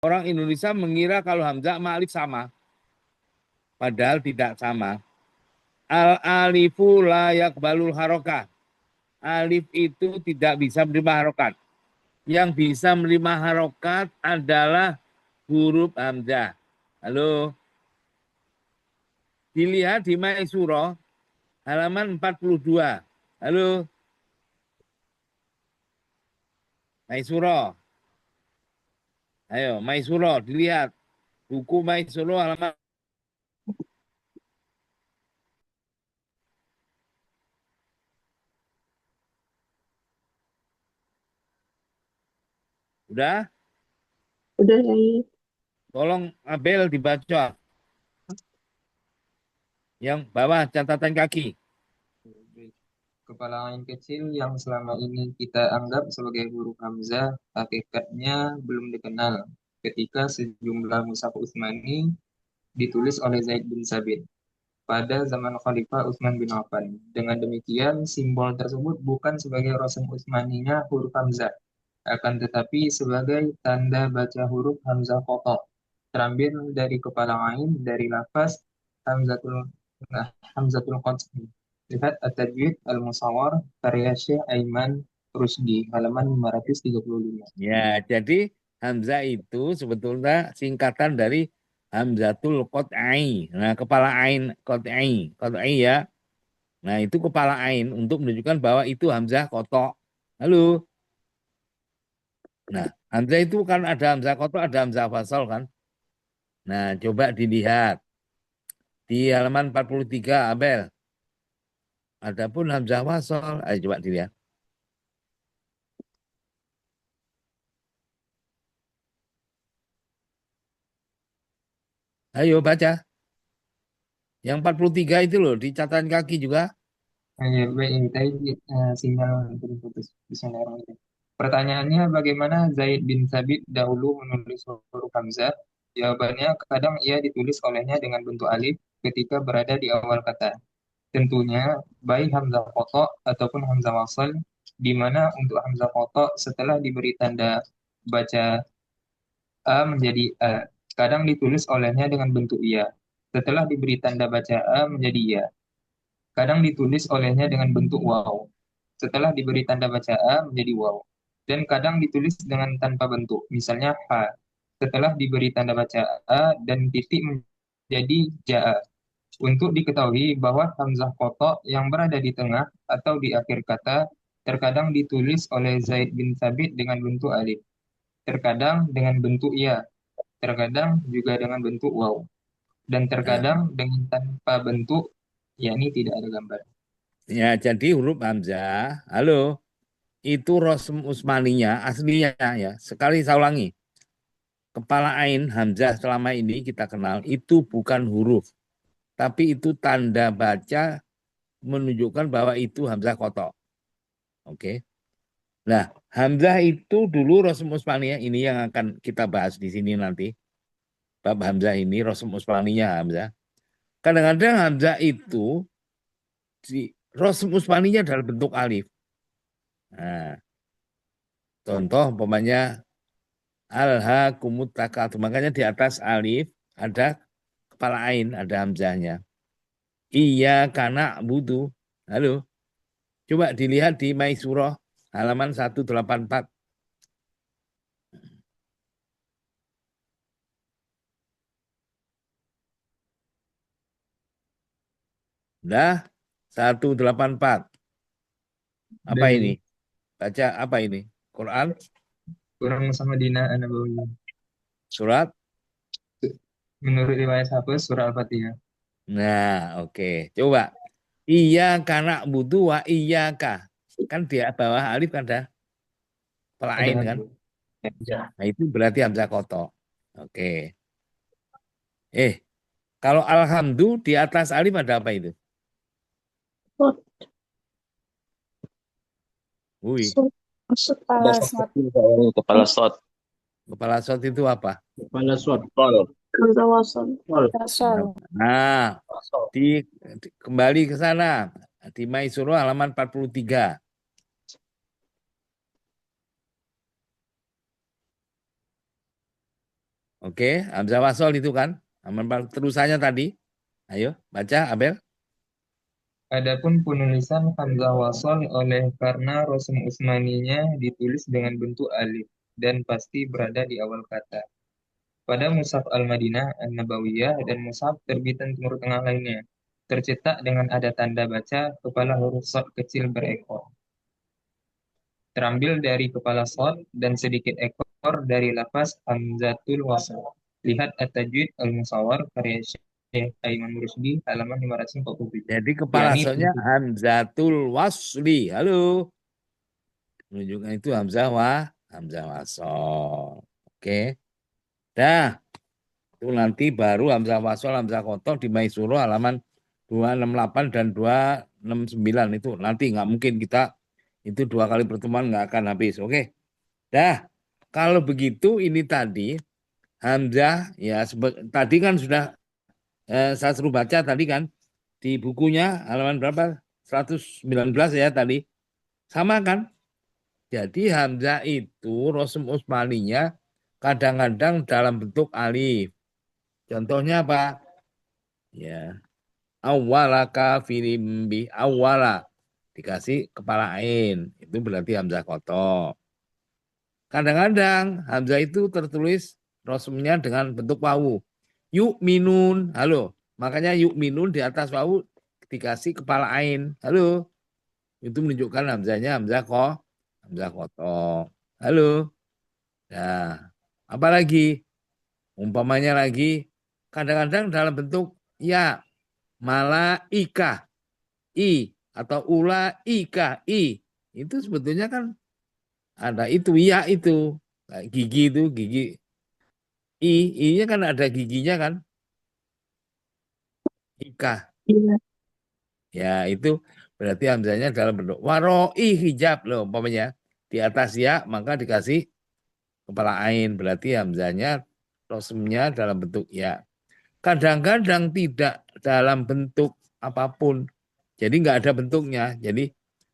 Orang Indonesia mengira kalau hamzah sama alif sama, padahal tidak sama. Al-alifu la yakbalul harokah. Alif itu tidak bisa menerima harokat. Yang bisa menerima harokat adalah huruf hamzah. Halo, dilihat di Maisuro halaman 42. Halo, Maisuro. Ayo, Maisuro dilihat. Buku Maisuro halaman. Udah? Udah, Yai. Tolong Abel dibaca. Yang bawah catatan kaki. Kepala ain kecil yang selama ini kita anggap sebagai huruf hamzah, hakikatnya belum dikenal ketika sejumlah mushaf Utsmani ditulis oleh Zaid bin Sabit pada zaman Khalifah Utsman bin Affan. Dengan demikian, simbol tersebut bukan sebagai rasm Utsmaninya huruf hamzah, akan tetapi sebagai tanda baca huruf hamzah kotok, terambil dari kepala ain dari lafaz hamzatul hamzatul qat'i. Lihat At-Tajwid Al-Musawwar karya Syekh Aiman Rusdi halaman 535. Ya, jadi hamzah itu sebetulnya singkatan dari hamzatul qat'i. Nah, kepala ain qat'i ya. Nah, itu kepala ain untuk menunjukkan bahwa itu hamzah kotok. Halo. Nah, hamzah itu kan ada hamzah kotok, ada hamzah fasal kan. Nah, coba dilihat di halaman 43, Abel. Adapun hamzah fasal, ayo coba dilihat. Ayo baca. Yang 43 itu loh, di catatan kaki juga. Ya, baik, ini tadi sinyal terputus di sana orang itu. Pertanyaannya, bagaimana Zaid bin Sabit dahulu menulis huruf hamzah? Jawabannya, kadang ia ditulis olehnya dengan bentuk alif ketika berada di awal kata. Tentunya, baik hamzah kotok ataupun hamzah wasal, di mana untuk hamzah kotok setelah diberi tanda baca A menjadi A, kadang ditulis olehnya dengan bentuk ia. Setelah diberi tanda baca A menjadi ya. Kadang ditulis olehnya dengan bentuk waw. Setelah diberi tanda baca A menjadi waw. Dan kadang ditulis dengan tanpa bentuk, misalnya H. Setelah diberi tanda baca A dan titik menjadi Ja. Untuk diketahui bahwa hamzah kotok yang berada di tengah atau di akhir kata terkadang ditulis oleh Zaid bin Sabit dengan bentuk alif, terkadang dengan bentuk ya, terkadang juga dengan bentuk waw, dan Nah, terkadang dengan tanpa bentuk, yakni tidak ada gambar. ya jadi huruf hamzah, halo, itu rosm usmaninya aslinya ya. Sekali saya ulangi. Kepala ain hamzah selama ini kita kenal itu bukan huruf, tapi itu tanda baca menunjukkan bahwa itu hamzah kotok. Oke. Nah, hamzah itu dulu rosm usmaniyah ini yang akan kita bahas di sini nanti. Bab hamzah ini rosm usmaniyah hamzah. Kadang-kadang hamzah itu di rosm usmaniyah dalam bentuk alif. Nah, contoh umpamanya alha kumut takatu. Makanya di atas alif ada kepala ain, ada hamzahnya. Iya karena butuh. Halo, coba dilihat di Maisurah halaman 184. Dah 184. Apa Dan ini? Baca apa ini? Quran kurang sama Dina An-Nabawi. surat. Menurut riwayat Hafiz, surah Al-Fatihah. Nah, oke. Coba. Iya karena butuh wa iya kah. Kan di bawah alif kan ada kepala Ada ain kan. alif. Ya. Nah, itu berarti hamzah kotok. Oke. Kalau alhamdu di atas alif ada apa itu? Oh, Wih, Ada kepala satu SWAT. kepala SOT. kepala shot itu apa? Kepala SOT. Sol. Hamzah wasal. Sol. Wasal. Nah, kembali ke sana di Maisuro halaman 43. Oke, hamzah wasol itu kan. Terusannya tadi. Ayo, baca Abel. Adapun penulisan hamzah wasal oleh karena Rasul Utsmaninya ditulis dengan bentuk alif dan pasti berada di awal kata. Pada Mushaf Al-Madinah An-Nabawiyah dan Mushaf terbitan Timur Tengah lainnya, tercetak dengan ada tanda baca kepala huruf shad kecil berekor. Terambil dari kepala shad dan sedikit ekor dari lafaz hamzatul wasl. Lihat At-Tajwid Al-Musawwar karya Syekh Aiman Rusdi halaman 547. Jadi kepala Yakni shadnya hamzatul wasli. Halo. Menunjukkan itu hamzah wasol. Oke. Dah. Itu nanti baru hamzah wasol, hamzah kotor di Maisuro halaman 268 dan 269 itu. Nanti nggak mungkin kita itu 2 kali pertemuan nggak akan habis. Oke. Dah. Kalau begitu ini tadi hamzah ya tadi kan sudah saya suruh baca tadi kan di bukunya halaman berapa? 119 ya tadi. Sama kan? Jadi hamzah itu Rasul Utsmaninya kadang-kadang dalam bentuk alif. Contohnya apa? Ya, awala kafirim bi awala dikasih kepala ain. Itu berarti hamzah kotor. Kadang-kadang hamzah itu tertulis Rasulnya dengan bentuk wawu. Yuk minun. Halo. Makanya yuk minun di atas wawu dikasih kepala ain. Halo. Itu menunjukkan hamzahnya hamzah kotor. Halo. Nah, apa lagi? Umpamanya lagi, kadang-kadang dalam bentuk ya, malaika, i, atau ula, ika, i. Itu sebetulnya kan ada itu, ya itu. Kayak gigi itu, gigi. I-nya kan ada giginya kan, ika. Iya. Ya, itu berarti hamzahnya dalam bentuk waroi hijab loh, umpamanya. Di atas ya, maka dikasih kepala ain. Berarti hamzahnya, rosmnya dalam bentuk ya. Kadang-kadang tidak dalam bentuk apapun. Jadi nggak ada bentuknya. Jadi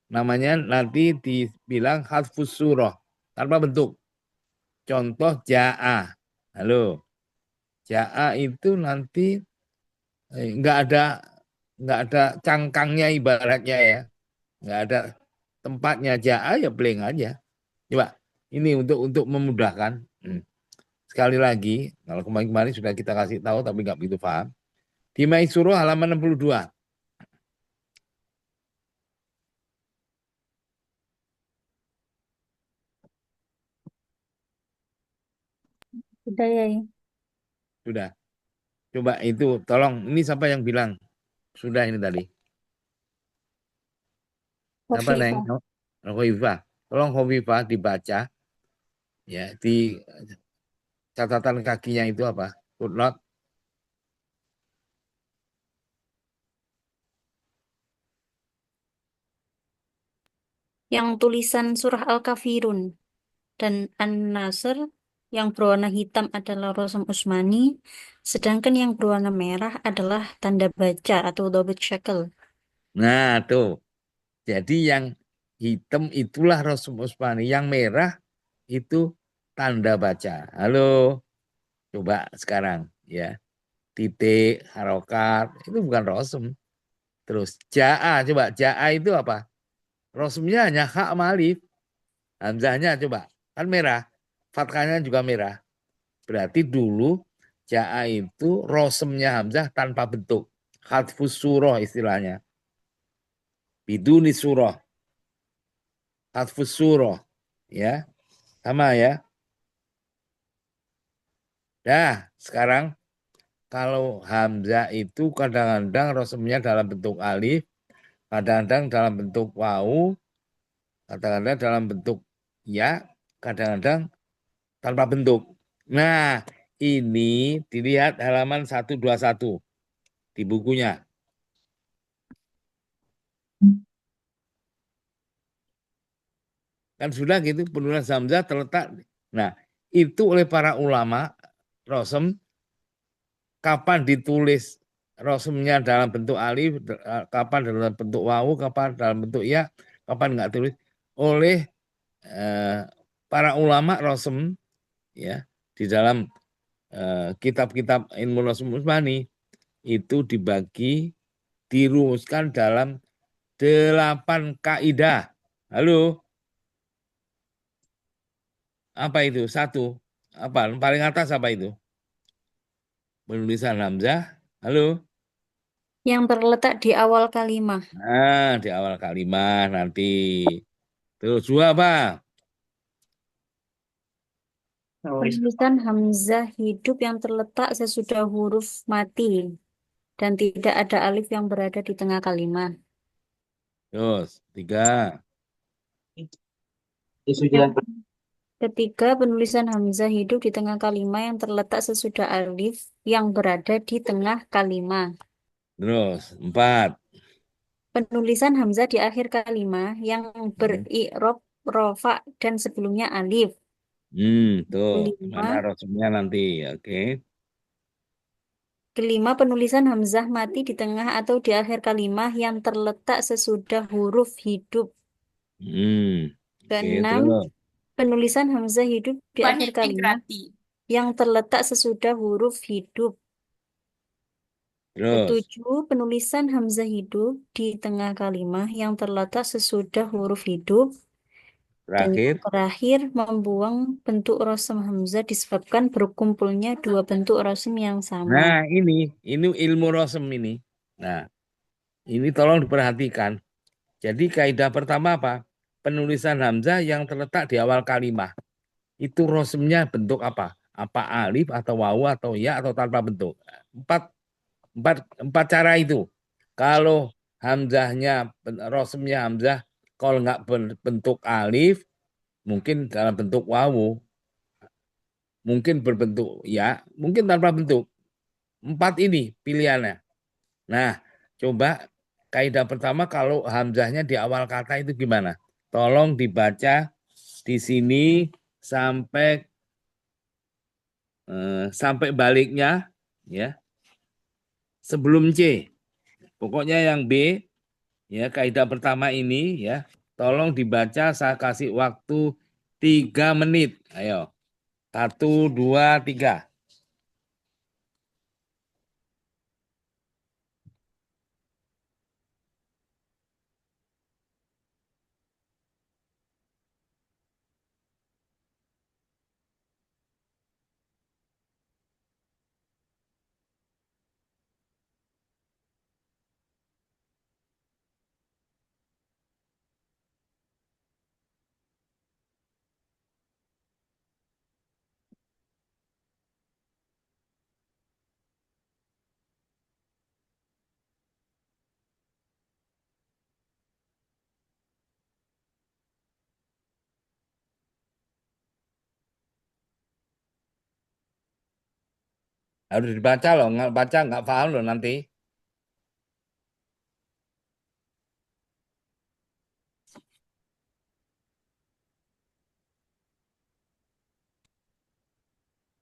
namanya nanti dibilang hadfus surah tanpa bentuk. Contoh ja'a. Halo. Ja'a itu nanti nggak ada cangkangnya ibaratnya ya. Nggak ada tempatnya ja'a ya blank aja. Coba ini untuk memudahkan. Sekali lagi, kalau kemarin-kemarin sudah kita kasih tahu tapi nggak begitu paham. Di Maisuro halaman 62. Udah ya. Sudah. Coba itu tolong, ini siapa yang bilang? Sudah ini tadi. Siapa Neng? Wafifah. Hovifah. Tolong Hovifah dibaca ya di catatan kakinya itu apa? Footnote. Yang tulisan surah Al-Kafirun dan An-Nasr yang berwarna hitam adalah Rasul Utsmani, sedangkan yang berwarna merah adalah tanda baca atau dobit shekel. Nah, tuh. Jadi yang hitam itulah Rasul Utsmani, yang merah itu tanda baca. Halo, coba sekarang ya. Titik, harokat, itu bukan Rasul. Terus ja'a, coba ja'a itu apa? Rasulnya hanya hak malif. Hamzahnya coba, kan merah. Fathahnya juga merah. Berarti dulu ja'a itu rosemnya hamzah tanpa bentuk. Khatfus surah istilahnya. Biduni surah. Khatfus surah. Ya, sama ya. Dah, sekarang kalau hamzah itu kadang-kadang rosemnya dalam bentuk alif, kadang-kadang dalam bentuk wawu, kadang-kadang dalam bentuk ya, kadang-kadang tanpa bentuk. Nah, ini dilihat halaman 121 di bukunya. Kan sudah gitu, penulisan hamzah terletak. Nah, itu oleh para ulama, rosem, kapan ditulis rosemnya dalam bentuk alif, kapan dalam bentuk wawu, kapan dalam bentuk ya, kapan nggak tulis. Oleh para ulama rosem, ya, di dalam kitab-kitab ilmu Rasul Usmani itu dirumuskan dalam 8 kaidah. Halo, apa itu? Satu, apa? Paling atas apa itu? Penulisan Hamzah. Halo. Yang terletak di awal kalimat. Nah, di awal kalimat nanti. Terus dua apa? Penulisan hamzah hidup yang terletak sesudah huruf mati dan tidak ada alif yang berada di tengah kalimat. Terus tiga. Yang ketiga, penulisan hamzah hidup di tengah kalimat yang terletak sesudah alif yang berada di tengah kalimat. Terus empat. Penulisan hamzah di akhir kalimat yang beri'rob rofa dan sebelumnya alif. Tuh. Gimana Kelima, rosumnya nanti? Oke. kelima, penulisan hamzah mati di tengah atau di akhir kalimat yang terletak sesudah huruf hidup. Oke, Keenam, terus. penulisan hamzah hidup di akhir kalimat yang terletak sesudah huruf hidup. Terus. Ketujuh, penulisan hamzah hidup di tengah kalimat yang terletak sesudah huruf hidup. Dan Terakhir. yang terakhir, membuang bentuk rosem hamzah disebabkan berkumpulnya dua bentuk rosem yang sama. Nah, ini ilmu rosem ini. Nah, ini tolong diperhatikan. Jadi kaidah pertama apa? Penulisan hamzah yang terletak di awal kalimat. Itu rosemnya bentuk apa? Apa alif atau wawu atau ya atau tanpa bentuk? Empat cara itu. Kalau hamzahnya, rosemnya hamzah, kalau nggak berbentuk alif, mungkin dalam bentuk wawu, mungkin berbentuk ya, mungkin tanpa bentuk. 4 ini pilihannya. Nah, coba kaidah pertama kalau hamzahnya di awal kata itu gimana? Tolong dibaca di sini sampai baliknya ya. Sebelum C. Pokoknya yang B ya, kaidah pertama ini ya. Tolong dibaca, saya kasih waktu 3 menit. Ayo. 1 2 3. Harus dibaca loh, nggak baca nggak paham loh nanti.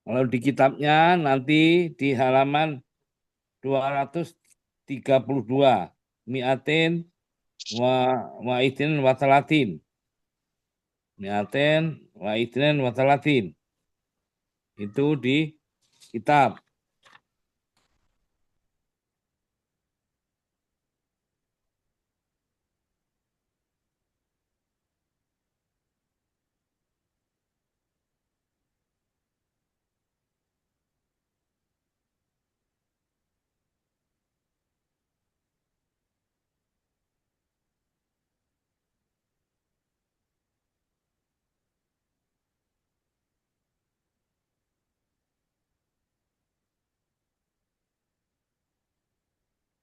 Kalau di kitabnya nanti di halaman 232. Mi'atin wa itin wa talatin. Mi'atin wa itin wa talatin. Itu di kitab.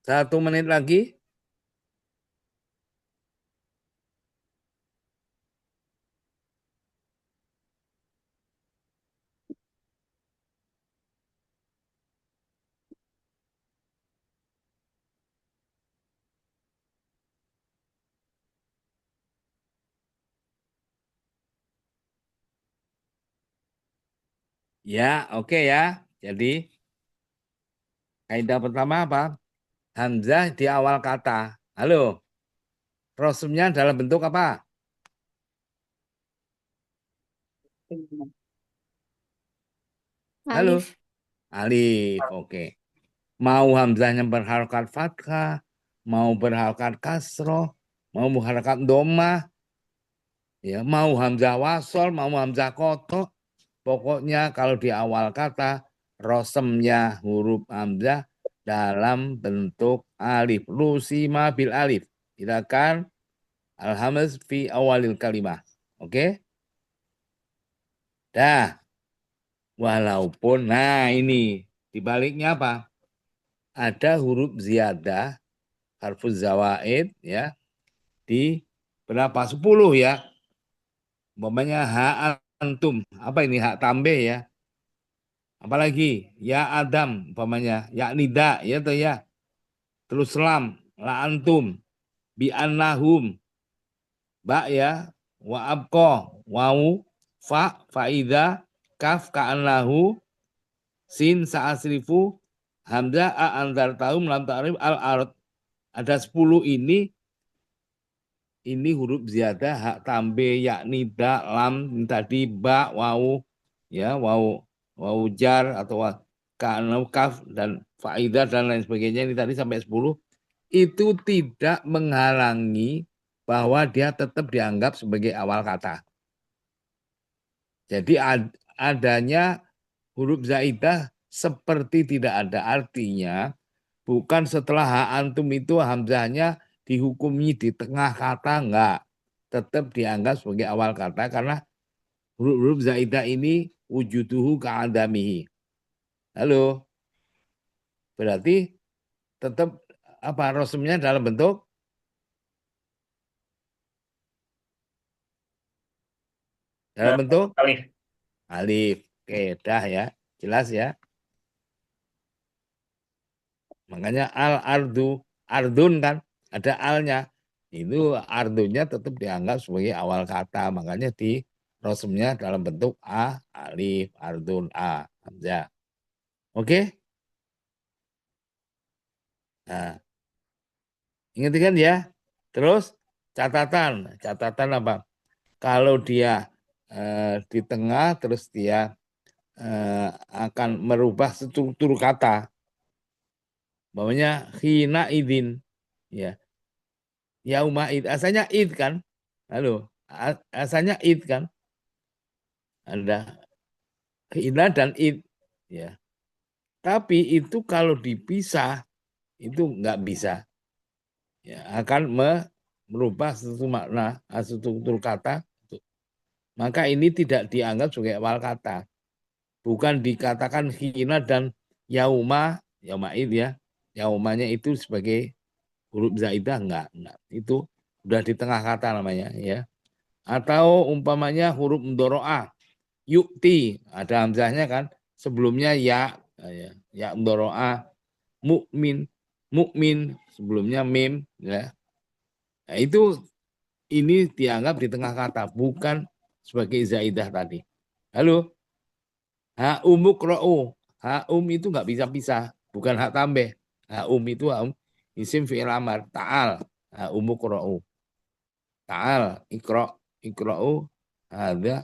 Satu menit lagi. Ya, oke ya. Jadi kaidah pertama apa? Hamzah di awal kata. Halo. Rosumnya dalam bentuk apa? Halo. Alif. alif. Oke. Mau hamzahnya berharokat fathah, mau berharokat kasroh, mau berharokat domah, ya, mau hamzah wasol, mau hamzah kotok. Pokoknya kalau di awal kata rosemnya huruf hamzah dalam bentuk alif. Rusima bil alif. Silakan alhamz fi awalil kalimah. Oke? Dah. Walaupun, nah ini dibaliknya apa? Ada huruf ziyadah, harfuz zawaid ya, di berapa? 10 ya. Umpamanya ha antum. Apa ini hak tambah ya? Apalagi ya Adam umpamanya ya nida ya tuh ya. Terus lam la antum bi annahum ba ya wa abqa wau fa faida kaf ka annahu sin sa'asrifu hamzah a antar taum lam ta'rif al ard. Ada 10 ini huruf ziyadah hak tambah yakni da lam tadi ba wau ya wau jar atau kaf dan faidah dan lain sebagainya ini tadi sampai 10 itu tidak menghalangi bahwa dia tetap dianggap sebagai awal kata. Jadi adanya huruf zaidah seperti tidak ada, artinya bukan setelah ha antum itu hamzahnya dihukumi di tengah kata, enggak. Tetap dianggap sebagai awal kata karena huruf zaidah ini wujuduhu ka'adamihi. Halo. Berarti tetap apa rosmnya dalam bentuk alif. Alif. Oke, dah ya. Jelas ya. Makanya ardun kan ada alnya. Itu ardunya tetap dianggap sebagai awal kata. Makanya di rosmnya dalam bentuk a, alif, ardun, a, hamzah. Oke? Nah, ingat kan ya. Terus catatan apa? Kalau dia di tengah terus dia akan merubah struktur kata. Bawahnya hina idin ya. Yauma id asalnya id kan? Halo, asalnya id kan? Ada hina dan id ya. Tapi itu kalau dipisah itu nggak bisa. Ya, akan merubah struktur makna, struktur kata. Maka ini tidak dianggap sebagai awal kata. Bukan dikatakan hina dan yauma id ya. Yaumanya itu sebagai huruf zaidah enggak. Itu udah di tengah kata namanya ya. Atau umpamanya huruf mudharaah yukti ada hamzahnya kan sebelumnya ya mudharaah mukmin sebelumnya mim ya. Nah, itu ini dianggap di tengah kata bukan sebagai zaidah tadi. Halo. Ha umukra'u. Ha itu enggak bisa pisah, bukan hak tambah. Ha itu isim fi'il amar ta'al. Ha umukra'u. Ta'al ikra'u ada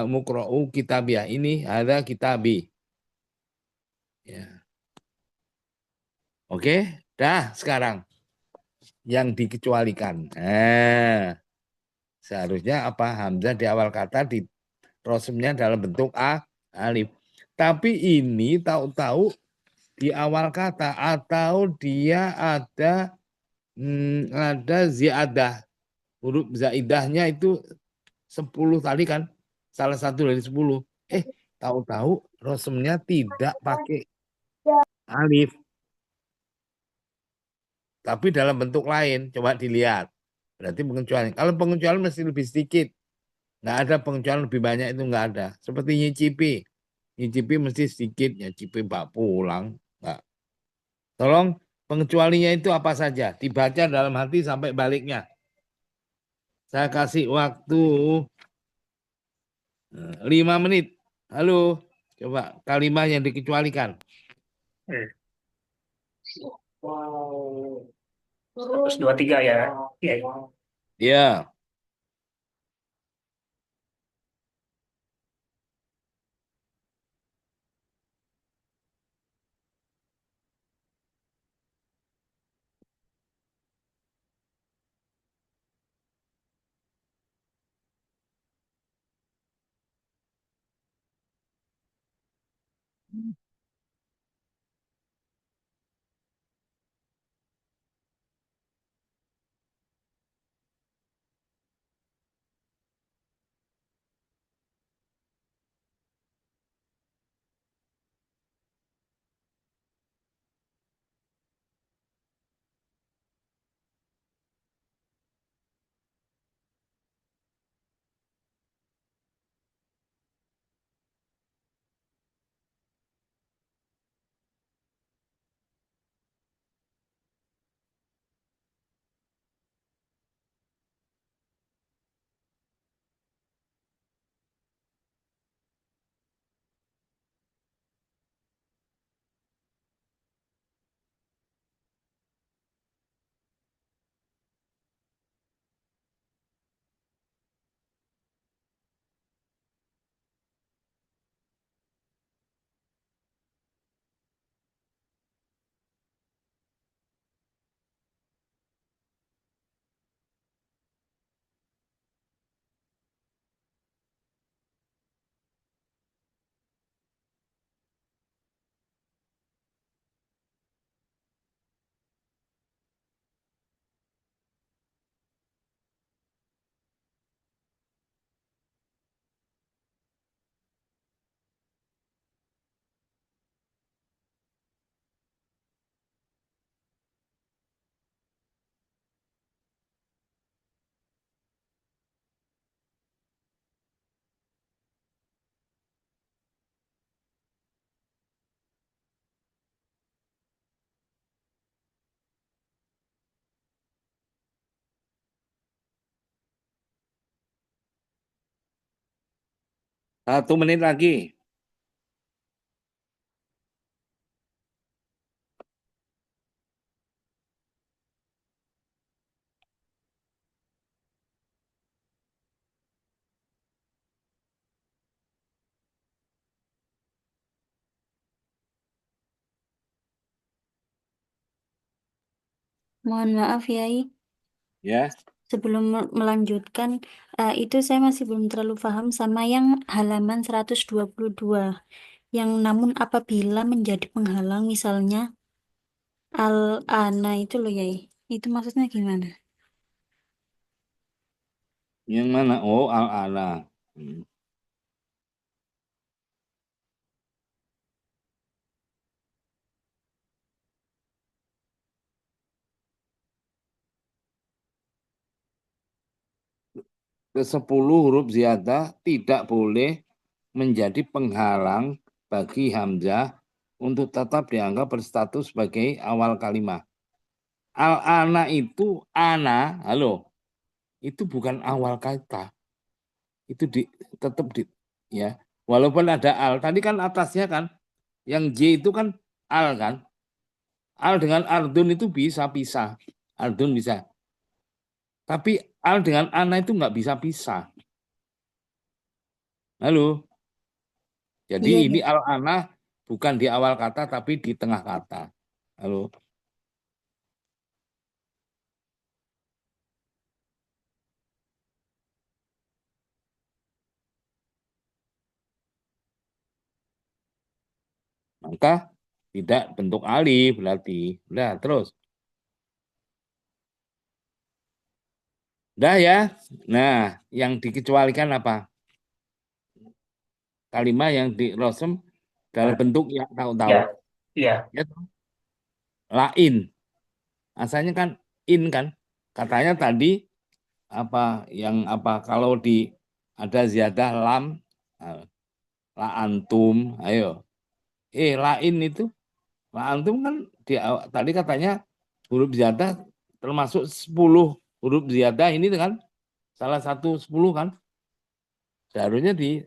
mukra'u kitabiah ini ada kitabi. Ya. Oke, dah sekarang yang dikecualikan. Seharusnya apa? Hamzah di awal kata di rosmnya dalam bentuk alif. Tapi ini tahu-tahu di awal kata atau dia ada ziyadah. Huruf zaidahnya itu 10 tadi kan. Salah satu dari 10. Tahu-tahu rosmnya tidak pakai alif. Tapi dalam bentuk lain. Coba dilihat. Berarti pengecualian. Kalau pengecualian mesti lebih sedikit. Nggak ada pengecualian lebih banyak itu nggak ada. Seperti nyicipi. Nyicipi mesti sedikit. Nyicipi bak pulang. Nggak. Tolong pengecualinya itu apa saja. Dibaca dalam hati sampai baliknya. Saya kasih waktu 5 menit. Halo. Coba kalimat yang dikecualikan. 123 ya. Ya. 1 menit lagi. Mohon maaf, Yai. Ya. Sebelum melanjutkan, itu saya masih belum terlalu paham sama yang halaman 122. Yang namun apabila menjadi penghalang, misalnya al-ana itu loh, Yai. Itu maksudnya gimana? Yang mana? Oh, al-ana. Ke-10 huruf ziyadah tidak boleh menjadi penghalang bagi hamzah untuk tetap dianggap berstatus sebagai awal kalimat. Al-ana itu ana, halo, itu bukan awal kata. Itu tetap ya. Walaupun ada al, tadi kan atasnya kan yang J itu kan al kan. Al dengan ardun itu bisa pisah. Ardun bisa. Tapi al dengan ana itu nggak bisa pisah. Halo. Jadi Iya, ini iya. al-ana bukan di awal kata tapi di tengah kata. Halo. Maka tidak bentuk alif berarti. Udah terus. Udah ya. Nah, yang dikecualikan apa? Kalimat yang di rosem dalam bentuk ya tahu-tahu. Ya, iya. Ya, lain. Asalnya kan in kan. Katanya tadi apa kalau di ada ziyadah lam la antum, ayo. Lain itu la antum kan tadi katanya huruf ziyadah termasuk 10 huruf ziyadah ini kan salah satu 10 kan. Seharusnya di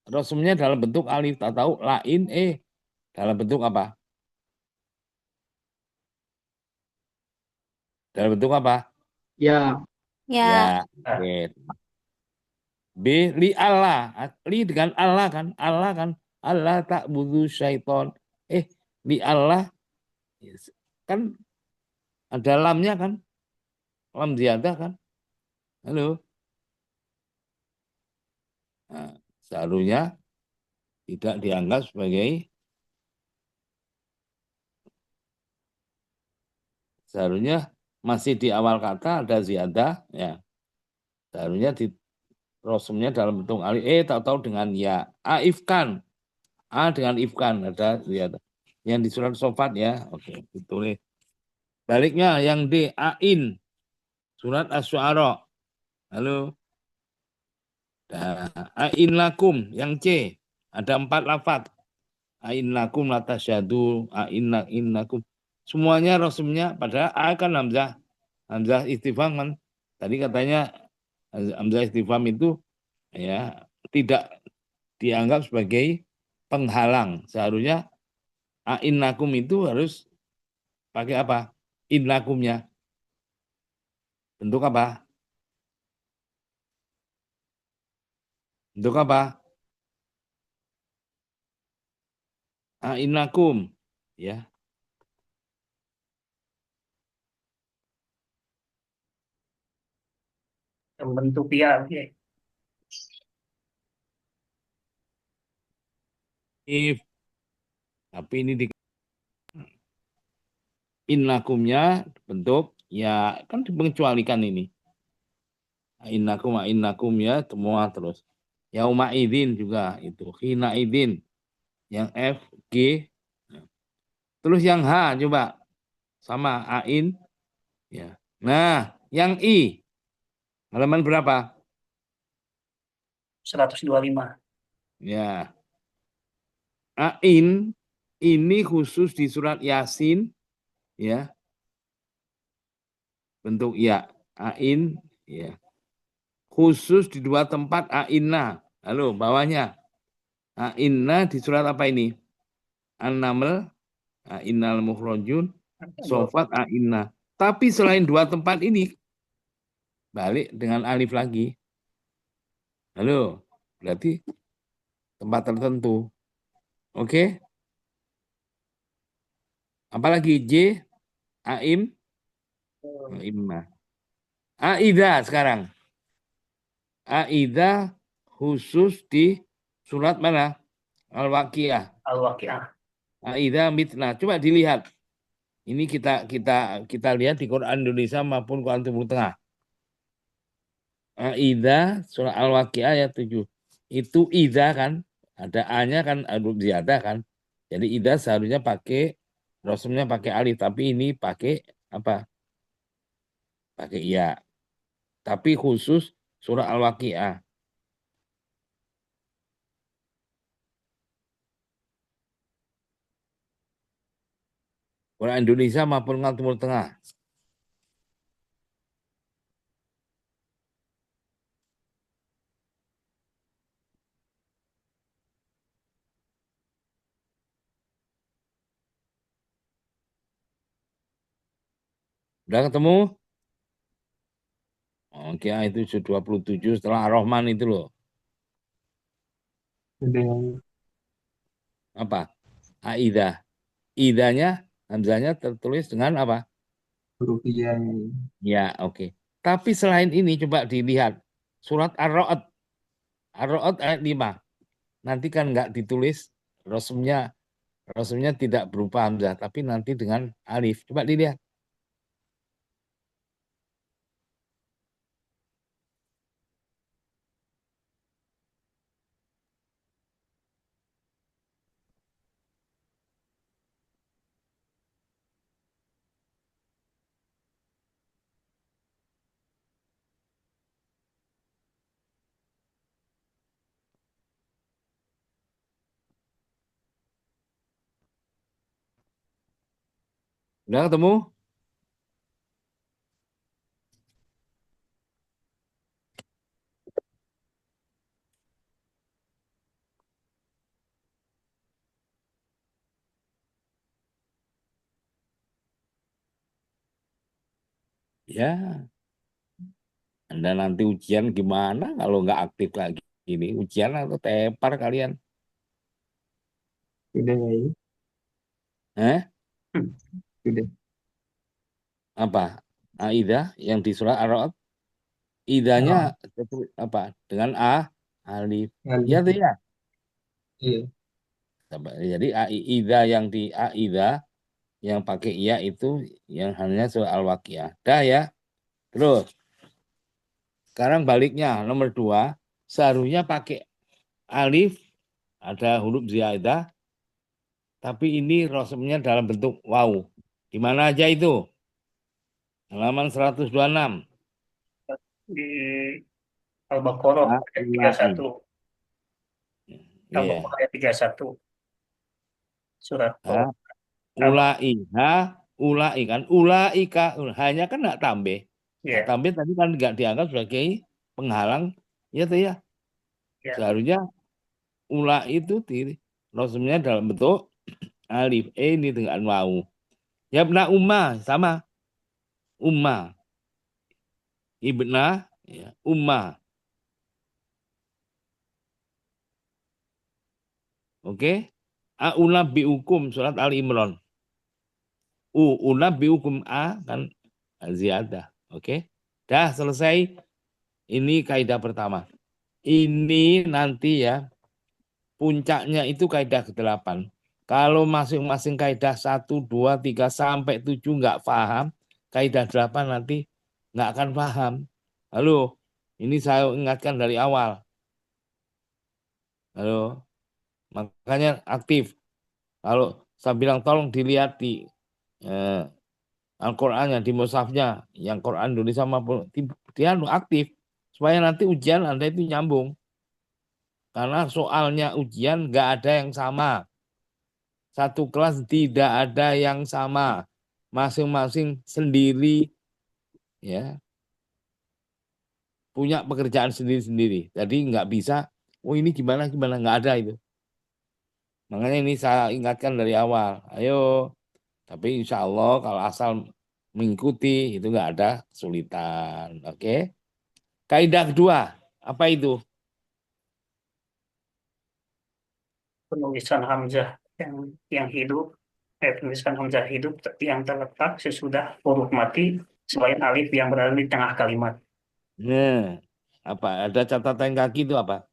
rosumnya dalam bentuk alif, tak tahu lain dalam bentuk apa? Dalam bentuk apa? Ya, Ya, Ya, Nah, oke. B li Allah, li dengan Allah kan Allah tak butuh syaiton. Li Allah kan ada lamnya kan, lam ziyadah kan. Halo. Nah, seharusnya tidak dianggap sebagai Seharusnya masih di awal kata ada ziyadah, ya. Seharusnya di rosumnya dalam bentuk alif, tahu-tahu dengan ya. Ifkan. Dengan ifkan ada ziyadah. Yang di surat Sofat ya. Oke, ditulis. Baliknya yang D, ain. Surat Asy-Syu'ara. Halo. Nah, ain lakum yang C. Ada 4 lafaz. Ain lakum latasyadu, ain lakum. Semuanya rosumnya pada A kan hamzah. Hamzah istifham kan. Tadi katanya hamzah istifham itu ya tidak dianggap sebagai penghalang. Seharusnya ain lakum itu harus pakai apa? In lakumnya. Bentuk apa? Bentuk apa? Ain lakum. Ya. Yang bentuk ya. If. Tapi ini di in lakumnya bentuk ya kan dipengecualikan ini. Ain lakum ya semua terus. Yauma idzin juga itu. Hina idzin. Yang F, G. Terus yang H coba. Sama ain. Ya. Nah, yang I. Halaman berapa? 125. Ya. Ain ini khusus di surat Yasin ya. Bentuk ya. Ain ya. Khusus di 2 tempat ainna. Halo, bawahnya. Ainna di surat apa ini? An-Naml, Ainnal Mukhrajun, Sofat Ainna. Tapi selain 2 tempat ini balik dengan alif lagi. Halo, berarti tempat tertentu. Oke? Apalagi J, Aim, Aimah. Aida sekarang. Aida khusus di surat mana? Al-Waqiah. Al-Waqiah. Aida mitna. Coba dilihat. Ini kita lihat di Quran Indonesia maupun Quran Timur Tengah. Aida surah Al-Waqiah ayat 7. Itu ida kan, ada A-nya kan huruf ziyadah kan. Jadi ida seharusnya pakai rosumnya pakai alif, tapi ini pakai apa? Pakai ya. Tapi khusus surah Al-Waqiah. Quran Indonesia maupun Quran Timur Tengah. Udah ketemu? Oke, itu 27 setelah Ar-Rahman itu loh. Sudah. Apa? Aidah. Idanya, hamzahnya tertulis dengan apa? Huruf iya. Ya, oke. Tapi selain ini coba dilihat surat Ar-Ra'd. Ar-Ra'd ayat 5. Nanti kan nggak ditulis rosumnya tidak berupa hamzah, tapi nanti dengan alif. Coba dilihat. Udah ketemu? Ya, Anda nanti ujian gimana kalau nggak aktif lagi ini? Ujian atau tepar kalian? Sudah ya. Eh? Sudah. Apa? Aidah yang di surah Ar-Ra'd. Idanya apa? Dengan A, alif. Alif. Ya tuh ya. Iya. Jadi Aida yang di Aida Yang pakai iya itu yang hanya surah Al-Waqiah. Dah ya. Terus sekarang baliknya nomor 2 seharusnya pakai alif, ada huruf ziyadah, tapi ini rosmnya dalam bentuk waw. Di mana aja itu? Halaman 126. Di Al-Baqarah Ah, ayat ulai. 31. Iya. Al-Baqarah ayat 31. Surat Ah, Al-Baqarah. ulai. Ulai kan. Ulaika. Hanya kan nggak tambah. Nggak Ya, tambah tadi kan nggak dianggap sebagai penghalang. Ya tuh ya. ya. Seharusnya ula itu rosmnya dalam bentuk alif. Ini dengan waw. Ya benar sama. Umma. Ibna. Ya, umma. Oke. A'unabbi'ukum surat Ali Imran. Unabbi'ukum kan ziyadah. Oke. Dah selesai. Ini kaidah pertama. Ini nanti ya puncaknya itu kaidah ke-8. Kalau masing-masing kaidah 1, 2, 3 sampai 7 nggak paham, kaidah 8 nanti nggak akan paham. Halo, ini saya ingatkan dari awal. Halo, makanya aktif. Kalau saya bilang tolong dilihat di eh, Al-Qur'annya, di mushafnya, yang Quran Indonesia maupun dia aktif supaya nanti ujian Anda itu nyambung. Karena soalnya ujian nggak ada yang sama. Satu kelas tidak ada yang sama. Masing-masing sendiri ya punya pekerjaan sendiri-sendiri. Jadi nggak bisa, oh ini gimana nggak ada itu. Makanya ini saya ingatkan dari awal. Ayo, tapi insya Allah kalau asal mengikuti itu nggak ada kesulitan. Oke. Kaidah kedua apa itu? Penulisan Hamzah yang hidup, penulisan Hamzah hidup yang terletak sesudah huruf mati selain alif yang berada di tengah kalimat. Nah, apa ada catatan kaki itu apa?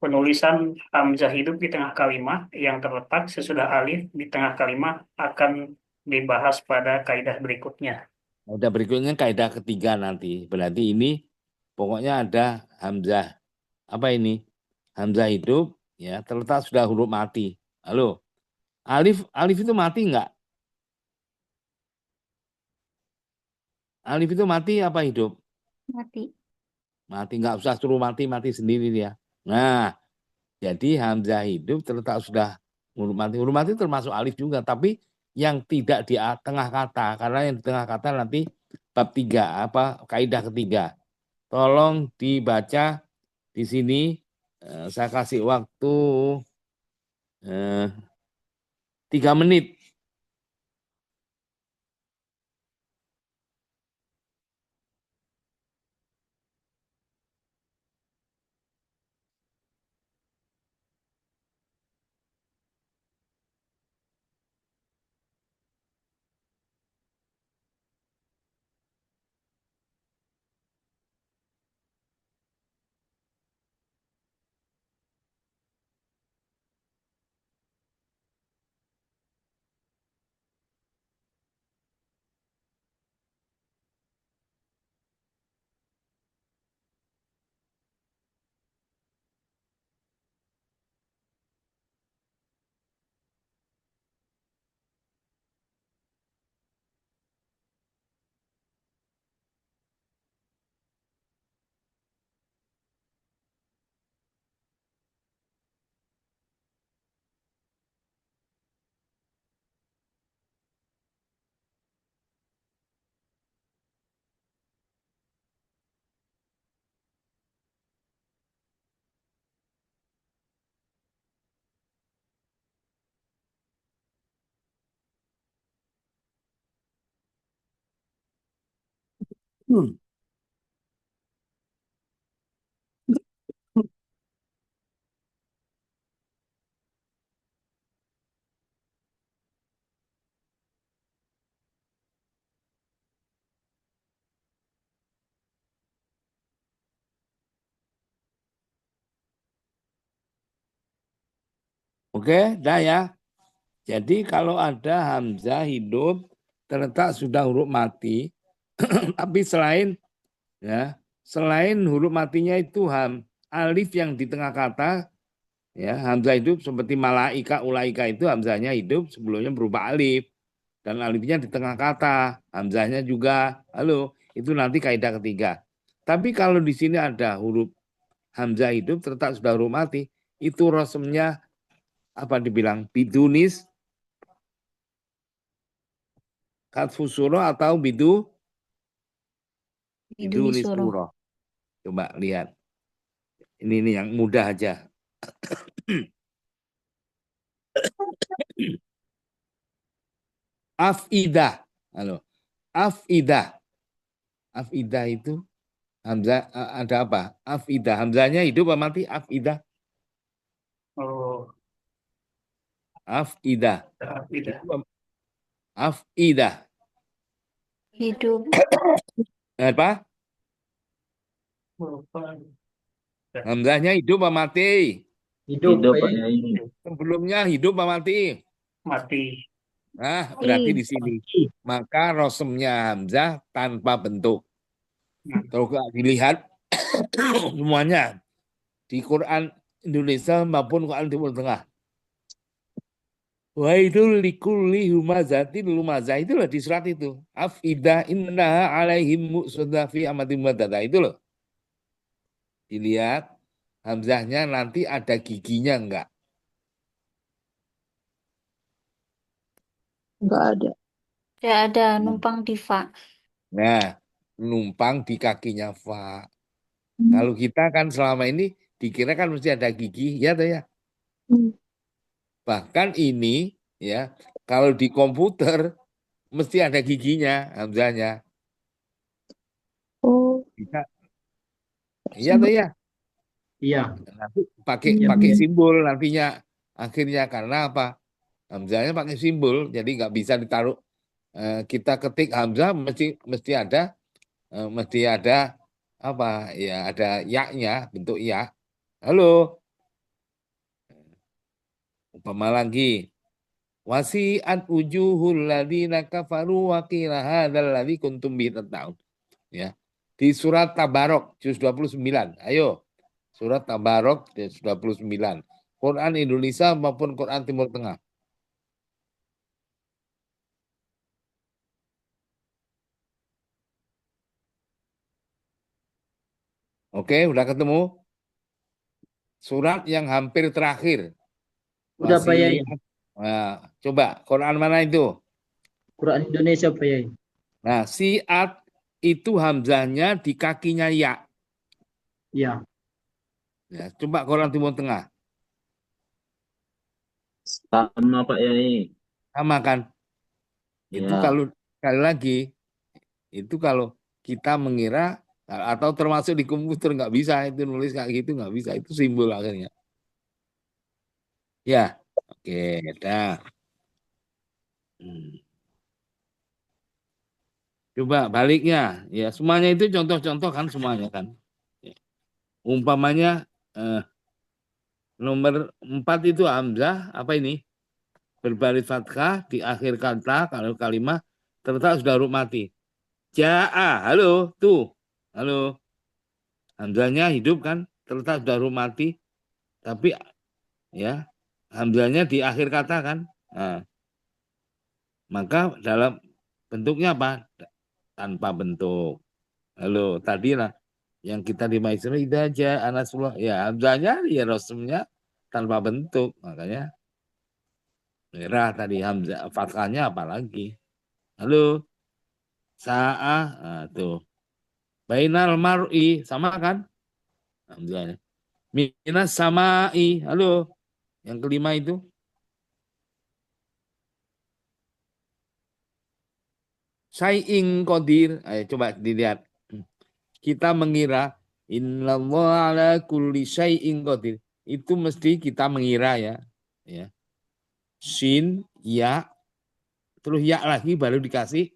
Penulisan Hamzah hidup di tengah kalimat yang terletak sesudah alif di tengah kalimat akan dibahas pada kaidah berikutnya. Ada berikutnya kaidah ketiga nanti. Berarti ini pokoknya ada hamzah. Apa ini? Hamzah hidup ya terletak sudah huruf mati. Halo. Alif alif itu mati enggak? Alif itu mati apa hidup? Mati. Mati, nggak usah suruh mati sendiri dia. Nah, jadi hamzah hidup terletak sudah huruf mati. Huruf mati termasuk alif juga, tapi yang tidak di tengah kata, karena yang di tengah kata nanti bab 3 apa kaidah ketiga. Tolong dibaca di sini. Saya kasih waktu 3 menit. Hmm. Oke, dah ya. Jadi kalau ada hamzah hidup terletak sudah huruf mati, tapi selain huruf matinya itu alif yang di tengah kata, ya hamzah hidup seperti malaika, ulaika itu hamzahnya hidup sebelumnya berupa alif dan alifnya di tengah kata, hamzahnya juga itu nanti kaidah ketiga. Tapi kalau di sini ada huruf hamzah hidup terletak sudah huruf mati, itu rosmnya apa dibilang bidunis katfu surah atau Biduni bidunis suruh. surah. Coba lihat. Ini yang mudah aja. Afidah. Afidah. Afidah itu hamzah ada apa? Afidah. Hamzahnya hidup apa mati? Afidah. Oh, Afidah. tidak. Afidah. Hidup. Apa? Lupa. Hamzahnya hidup apa mati? Hidup, Hidup, Pak Pak Yai. Yai. Sebelumnya hidup apa mati? Mati. Nah, berarti di sini. Maka rosmnya hamzah tanpa bentuk. Kalau dilihat semuanya di Quran Indonesia maupun Quran Timur Tengah. Waidul likulli humazatin lumazah itulah di surat itu. Afidah innaha alaihim mu'sadah fi amatin mumaddadah itu loh. Dilihat hamzahnya nanti ada giginya enggak? Enggak ada. Tidak ada numpang di fa. Nah, numpang di kakinya fa. Hmm. Kalau kita kan selama ini dikira kan mesti ada gigi, ya toh ya. Hmm. Bahkan ini ya, kalau di komputer mesti ada giginya hamzahnya. Oh, Bisa. Iya toh ya. Iya. Nanti pakai Iya. simbol nantinya akhirnya karena apa? Hamzahnya pakai simbol, jadi nggak bisa ditaruh. Kita ketik hamzah mesti ada apa ya, ada ya-nya, bentuk ya. Halo, umpama lagi wasi'at wujuhul ladzina kafaru wa qila hadzal ladzi kuntum bihi tattaqun. Ya. Di surat Tabarok juz 29. Ayo. Surat Tabarok juz 29. Quran Indonesia maupun Quran Timur Tengah. Oke, udah ketemu? Surat yang hampir terakhir. Udah, Pak Yai. Nah, coba Quran mana itu? Quran Indonesia, Pak Yai. Nah, siat itu hamzahnya di kakinya ya. Iya. Ya, coba Quran Timur Tengah. Sama, Pak Yai. Sama kan? Itu Ya. kalau sekali lagi, itu kalau kita mengira atau termasuk di komputer nggak bisa itu nulis kayak gitu, nggak bisa, itu simbol akhirnya. Ya, oke, dah. Coba baliknya, ya semuanya itu contoh-contoh kan semuanya kan. Umpamanya nomor 4 itu hamzah apa ini? Berbaris fathah di akhir kata kalau kalimat ternyata sudah huruf mati. Ja'a, halo, tuh. Halo. Hamzahnya hidup kan? Ternyata sudah huruf mati. Tapi ya, hamzahnya di akhir kata kan? Nah, maka dalam bentuknya apa? Tanpa bentuk. Halo, tadi lah yang kita di Maisro itu aja Anasullah. Ya, hamzahnya ya rosmnya tanpa bentuk. Makanya merah tadi hamzah fathahnya apalagi. Halo. Sa'ah, nah, tuh. Bainal mar'i sama kan? Hamzahnya. Minas sama'i. Halo. Yang kelima itu. Syai'in qadir. Ayo coba dilihat. Kita mengira innallaha ala kulli syai'in qadir. Itu mesti kita mengira ya. Ya. Shin, ya, terus ya lagi baru dikasih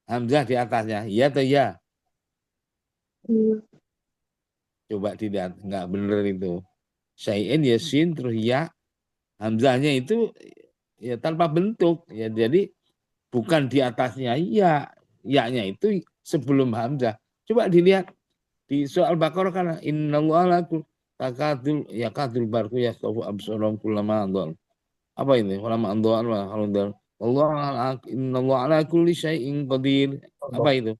hamzah di atasnya. Iya atau ya? Iya. Coba dilihat, nggak bener itu. Syai'in ya shin terus ya. Hamzahnya itu ya tanpa bentuk ya, jadi bukan di atasnya ya, ya-nya itu sebelum hamzah. Coba dilihat di surah Al-Baqarah kan innallaha takadul ya kadul barku ya tafu absarum kullama andal. Apa ini? Ulama andal Allah Allah innallaha ala kulli syai'in qadir. Apa itu?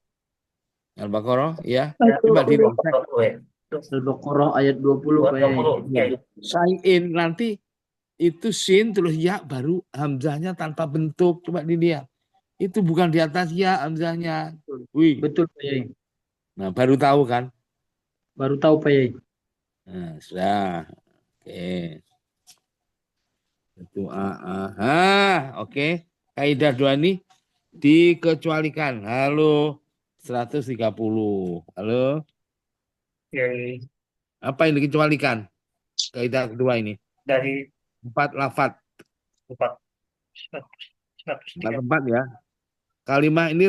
Al-Baqarah ya. Ya, Coba dilihat. 20 ya. Al-Baqarah ayat 20 Pak Yai. 20 ya. Syai'in nanti itu sin terus ya baru hamzahnya tanpa bentuk. Coba dilihat. Itu bukan di atas ya hamzahnya. Wih. Betul Pak Yai. Nah, baru tahu kan? Baru tahu Pak Yai. Nah, sudah. Oke. Itu oke. Kaidah dua ini dikecualikan. Halo 130. Halo. Ya, Apa yang dikecualikan? Kaidah kedua ini. dari 4 lafadz. 4 4 130. tempat ya. Kalimat ini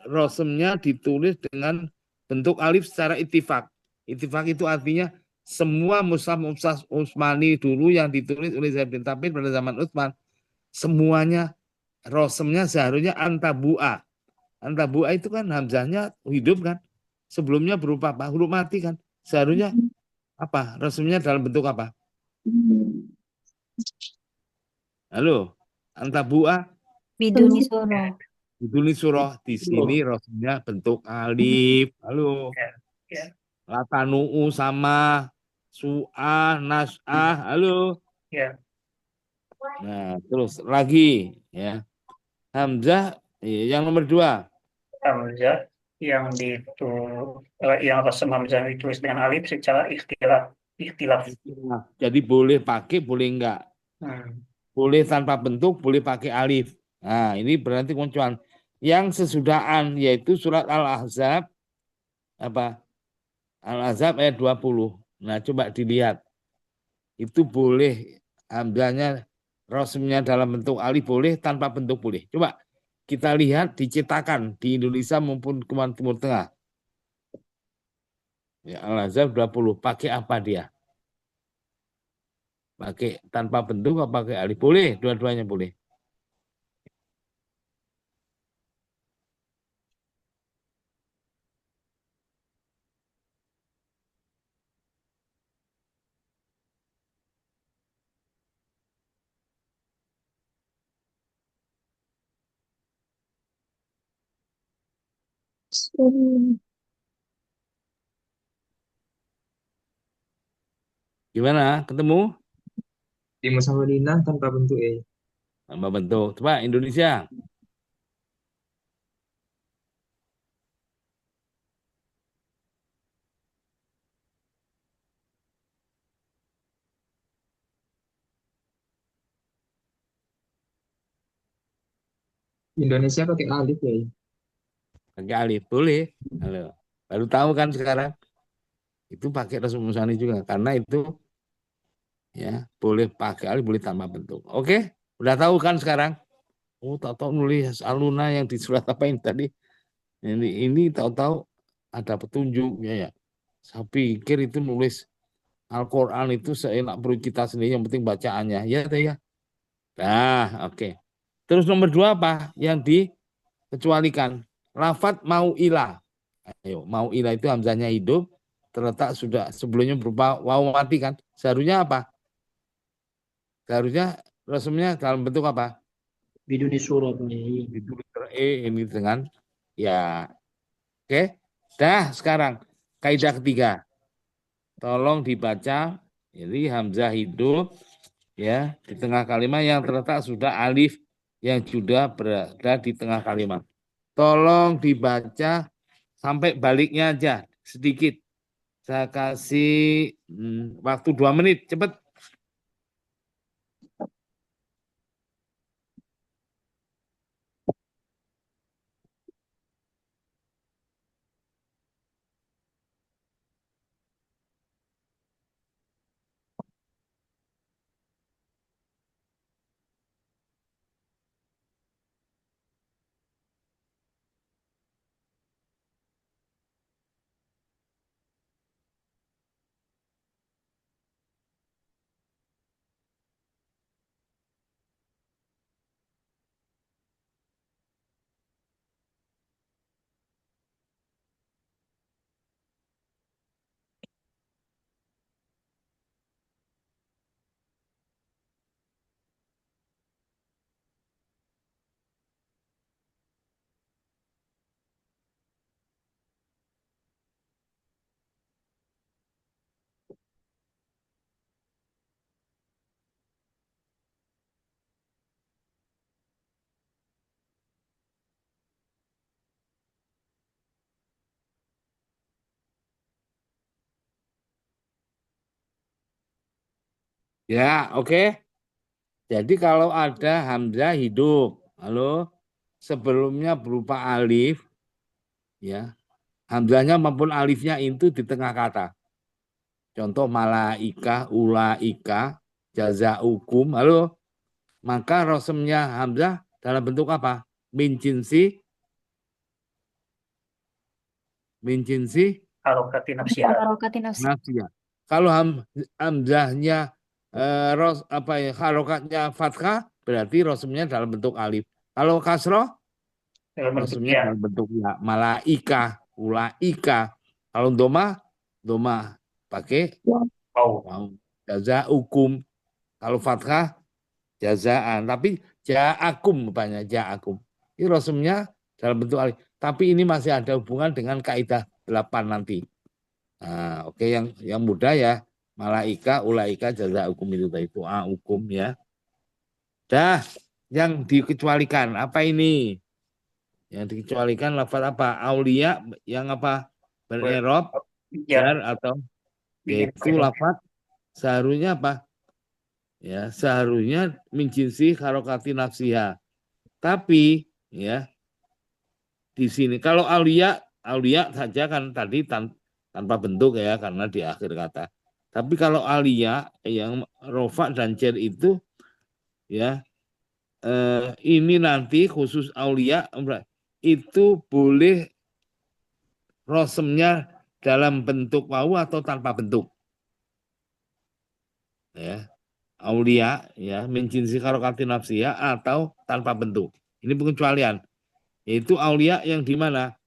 rosemnya ditulis dengan bentuk alif secara ittifaq. Ittifaq itu artinya semua mushaf Utsmani dulu yang ditulis oleh Zaid bin Thabit pada zaman Utsman, semuanya rosemnya seharusnya antabu'a. Antabu'a itu kan hamzahnya hidup kan. Sebelumnya berupa apa? Huruf mati kan. Seharusnya apa? Rosemnya dalam bentuk apa? Halo, antabu'a Biduni surah. ditulis surah di sini rosemnya bentuk alif. Halo. Ya, ya, Latanu'u sama su'ah, nas'ah. Halo. ya. Nah, terus lagi ya. Hamzah yang nomor 2. Hamzah yang rasam hamzah ditulis dengan alif secara ikhtilaf. Jadi boleh pakai, boleh enggak. Boleh tanpa bentuk, boleh pakai alif. Nah, ini berarti kuncuan. Yang sesudahan yaitu surat Al-Ahzab apa? Al-Ahzab ayat 20. Nah, coba dilihat. Itu boleh hamzahnya rosemnya dalam bentuk alif boleh, tanpa bentuk boleh. Coba kita lihat dicetakan di Indonesia maupun Kepulauan Timur Tengah. Ya, Al-Ahzab 20. Pakai apa dia? Pakai tanpa bentuk atau pakai alif? Boleh, dua-duanya boleh. Gimana? Ketemu? Di Mushaf Madinah tanpa bentuk ya. Tanpa bentuk. Coba Indonesia. Indonesia pakai alif ya. Pakai alif. Boleh. Halo. Baru tahu kan sekarang? Itu pakai Rasul Musani juga. Karena itu ya boleh pakai alif, boleh tanpa bentuk. Oke? Udah tahu kan sekarang? Oh, tahu-tahu nulis aluna yang di surat apa ini tadi? Ini tahu-tahu ada petunjuknya ya. Saya pikir itu nulis Al-Quran itu seenak perut kita sendiri, yang penting bacaannya. Ya, ya. Nah, oke. Terus nomor 2 apa? Yang dikecualikan. Lafat mau ilah. Ayo, mau ilah itu hamzahnya hidup, terletak sudah sebelumnya berupa waw mati kan. Seharusnya apa? Seharusnya resumnya dalam bentuk apa? Biduni surah Pak Yai. Ditulis ini dengan ya. Oke. Dah sekarang kaidah ketiga. Tolong dibaca. Jadi hamzah hidup ya di tengah kalimat yang terletak sudah alif yang sudah berada di tengah kalimat. Tolong dibaca sampai baliknya aja sedikit. Saya kasih waktu 2 menit, cepet. Ya, oke. Jadi kalau ada hamzah hidup, halo, sebelumnya berupa alif, ya, hamzahnya maupun alifnya itu di tengah kata. Contoh malaika, ulaika, jazaukum, halo, maka rosemnya hamzah dalam bentuk apa? Min jinsi, min jinsi Harokati nafsiha. Harokati nafsi. nafsiyah. Kalau hamzahnya apa ya, harokatnya fathah, berarti rosemnya dalam bentuk alif. Kalau kasroh, Dalam bentuk rosemnya ya. dalam bentuk ya, malaika, ulaika. Kalau doma, doma pakai Ya. Wow. wow, jazaukum. Kalau fathah, jazaan. Tapi ja'akum banyak ja'akum. Ini rosemnya dalam bentuk alif. Tapi ini masih ada hubungan dengan kaidah 8 nanti. Nah, oke, yang mudah ya, malaika, ulaika, jazaukum itu tadi itu hukum ya. Dah, yang dikecualikan apa ini? Yang dikecualikan lafaz apa? Aulia yang apa? Bererob, jar Jar. atau Bikin yaitu lafaz seharusnya apa? Ya, seharusnya min jinsi harokati nafsiha. Tapi ya di sini kalau aulia aulia saja kan tadi tanpa bentuk ya karena di akhir kata. Tapi kalau alia yang rofa dan cer itu ya ini nanti khusus aulia itu boleh rosemnya dalam bentuk wau atau tanpa bentuk ya. Aulia ya min jinsi harokati nafsiha atau tanpa bentuk. Ini pengecualian. Yaitu aulia yang di mana?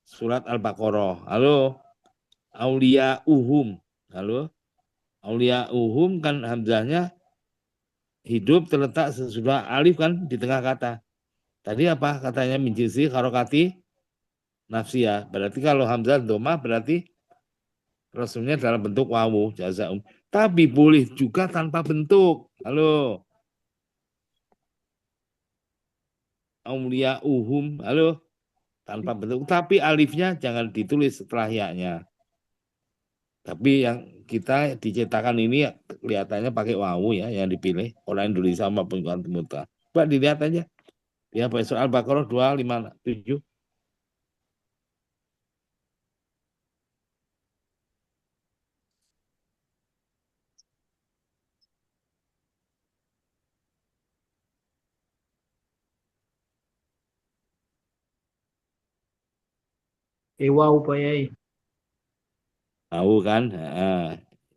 Surat Al-Baqarah. Halo, aulia uhum. Halo, aulia uhum kan hamzahnya hidup terletak sesudah alif kan di tengah kata. Tadi apa katanya min jinsi harokati nafsiyah. Berarti kalau hamzah domah berarti rasulnya dalam bentuk wawu jazaum. Tapi boleh juga tanpa bentuk. Halo, aulia uhum. Halo, tanpa bentuk. Tapi alifnya jangan ditulis setelah ya-nya. Tapi yang kita dicetakan ini kelihatannya pakai wawu ya yang dipilih orang Indonesia maupun orang Timur Tengah. Coba dilihat aja. Ya, soal Al-Baqarah 257. Wow Pak Yai. Tahu kan?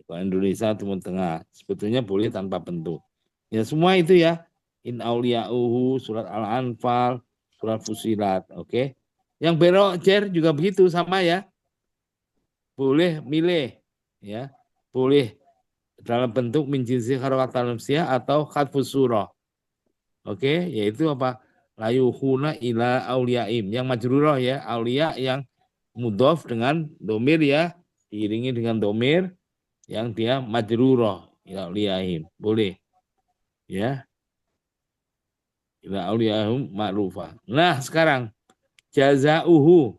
Kalau Indonesia Timur Tengah sebetulnya boleh tanpa bentuk. Ya semua itu ya. In auliya'uhu, surat Al-Anfal, surat Fusilat, oke. Yang belok jer juga begitu sama ya. Boleh milih ya. Boleh dalam bentuk min jinsi harokat atau khatfus surah. Oke, yaitu apa? Layuhuna ila auliyaim. Yang majrurah ya, aulia yang mudhof dengan domir ya, diiringi dengan domir yang dia majrurah ila auliyaim. Boleh. Ya, ila auliyaim ma'rufah. Nah, sekarang jazauhu.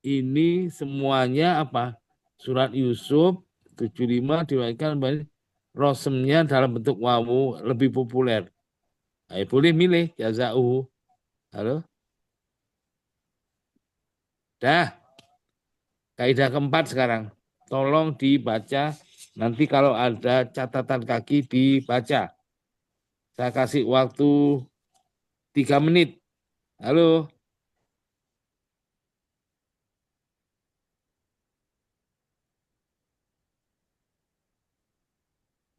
Ini semuanya apa? Surat Yusuf 75 diwakilkan rosemnya dalam bentuk wawu lebih populer. Ayo boleh milih jazauhu. Halo? Dah. Kaidah keempat sekarang. Tolong dibaca. Nanti kalau ada catatan kaki dibaca. Saya kasih waktu 3 menit. Halo.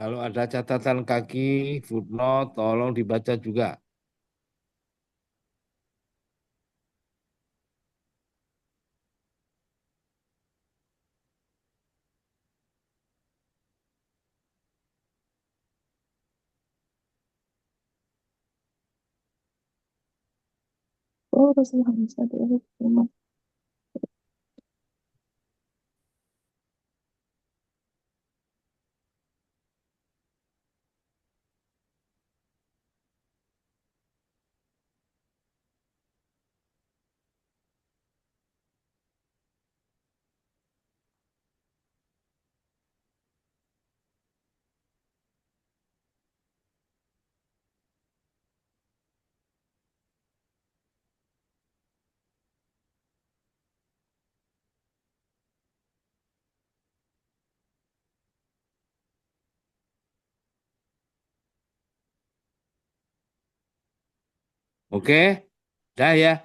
Kalau ada catatan kaki, footnote, tolong dibaca juga. Oh, Rasulullah SAW. Oke, dah ya.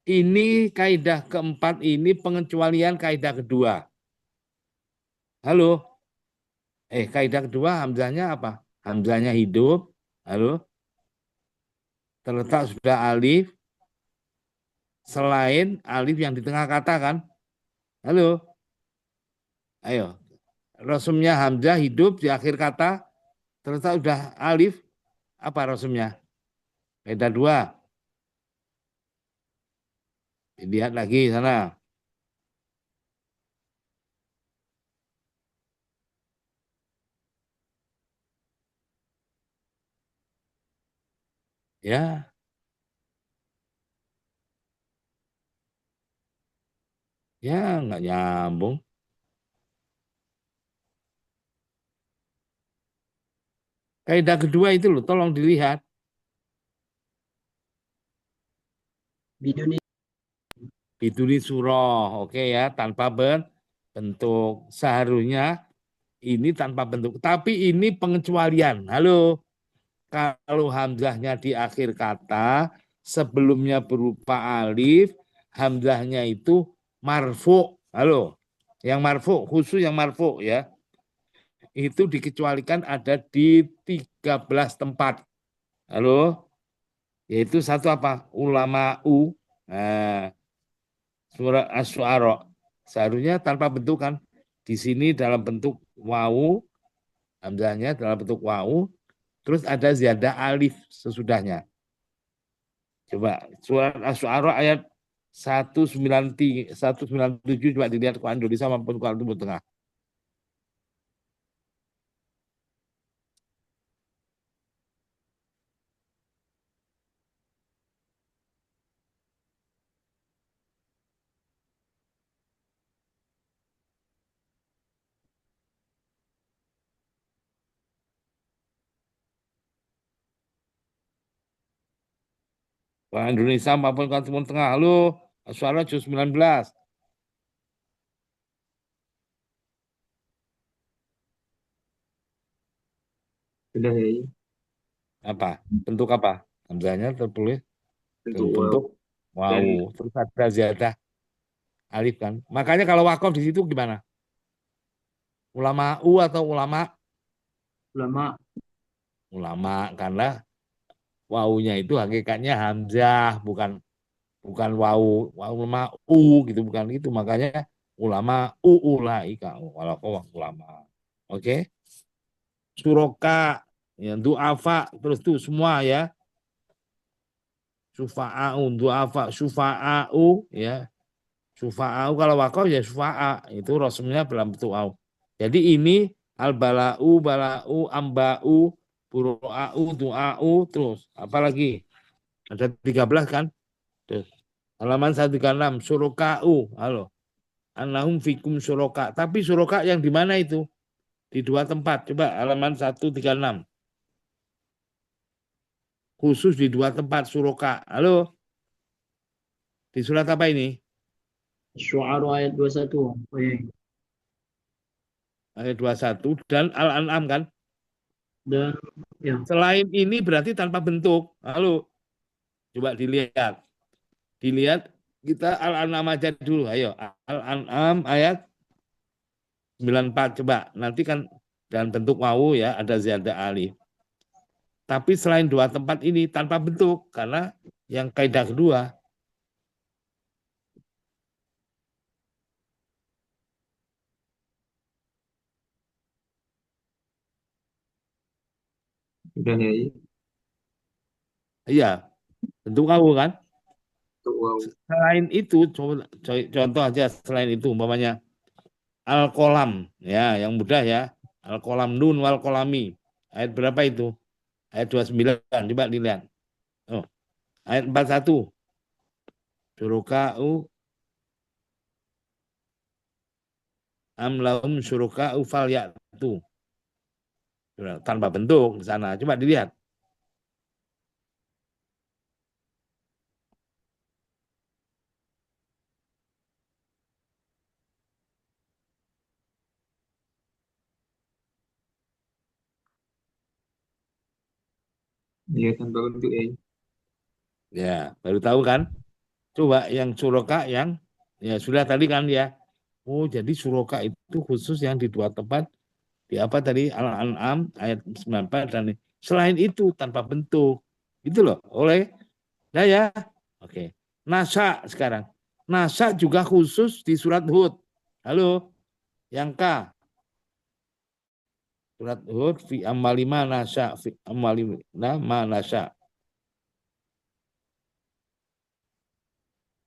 Ini kaidah keempat, ini pengecualian kaidah kedua. Halo, kaidah kedua hamzahnya apa? Hamzahnya hidup. Halo, terletak sudah alif selain alif yang di tengah kata kan? Halo, ayo. Rasumnya hamzah hidup di akhir kata, terletak sudah alif, apa rasumnya? Kaidah dua. Lihat lagi sana. Ya, ya nggak nyambung. Kaidah kedua itu loh, tolong dilihat. Biduni Biduni surah, oke ya, tanpa bentuk. Seharusnya ini tanpa bentuk, tapi ini pengecualian. Halo, kalau hamzahnya di akhir kata, sebelumnya berupa alif, hamzahnya itu marfu. Halo, yang marfu, khusus yang marfu ya, itu dikecualikan ada di 13 tempat. Halo, yaitu satu apa? Ulama u. Nah, surat Asy-Syu'ara. Seharusnya tanpa bentuk kan. Di sini dalam bentuk wawu, hamzahnya dalam bentuk wawu, terus ada ziyadah alif sesudahnya. Coba surat Asy-Syu'ara ayat 193, 197 coba dilihat Quran Indonesia maupun Quran Timur Tengah. Quran Indonesia maupun Quran Timur Tengah. Halo, Asy-Syu'ara juz 19. Sudah ya. Apa? Bentuk apa? Hamzahnya tertulis dalam Bentuk bentuk dan wawu. Terus ada ziyadah alif kan. Makanya kalau wakaf di situ gimana? Ulama u atau ulama? ulama Ulama karena wawunya itu hakikatnya hamzah, bukan bukan wawu ulama u gitu, bukan itu. Makanya ulama ulaika walau ulama. Oke? Suroka, ya, duafa, terus tuh semua ya. Sufa'u, duafa, sufa'u ya. Sufa'u kalau wakaf ya sufa'a, itu rasmnya dalam bentuk au. Jadi ini al bala'u, amba'u, buru'a'u, du'a'u, terus apalagi? Ada 13 kan? Terus halaman 136 suroka'u. Halo. Annahum fikum suroka. Tapi suroka yang di mana itu? Di dua tempat. Coba halaman 136. Khusus di dua tempat suroka. Halo. Di surat apa ini? Syu'ara ayat 21. Oh, iya. Ayat 21 dan Al-An'am kan? Dan ya, Selain ini berarti tanpa bentuk. Halo. Coba dilihat. Dilihat kita Al-An'am aja dulu. Ayo. Al-An'am ayat 94 coba. Nanti kan dalam bentuk wawu ya, ada ziyadah alif. Tapi selain dua tempat ini tanpa bentuk karena yang kaidah kedua. sudah ya. Iya, bentuk wawu kan. Bentuk wow. Selain itu, contoh aja selain itu umpamanya al-kolam ya, yang mudah ya. Al-kolam nun wal kolami. Ayat berapa itu? Ayat 29. Coba dilihat. Oh, ayat 41. Syuruka'u am lahum syuruka'u fal ya'tu. Tanpa bentuk di sana. Coba dilihat. Iya tanpa bentuk ya. Ya, baru tahu kan? Coba yang suroka yang ya sudah tadi kan ya. Oh, jadi suroka itu khusus yang di dua tempat di apa tadi Al-An'am ayat 94 dan selain itu tanpa bentuk. Gitu loh. Oleh nah ya. Oke. Nasa sekarang. Nasa juga khusus di surat Hud. Halo, yang K. Surat Hud fi amalima nasa fi amalima nasa.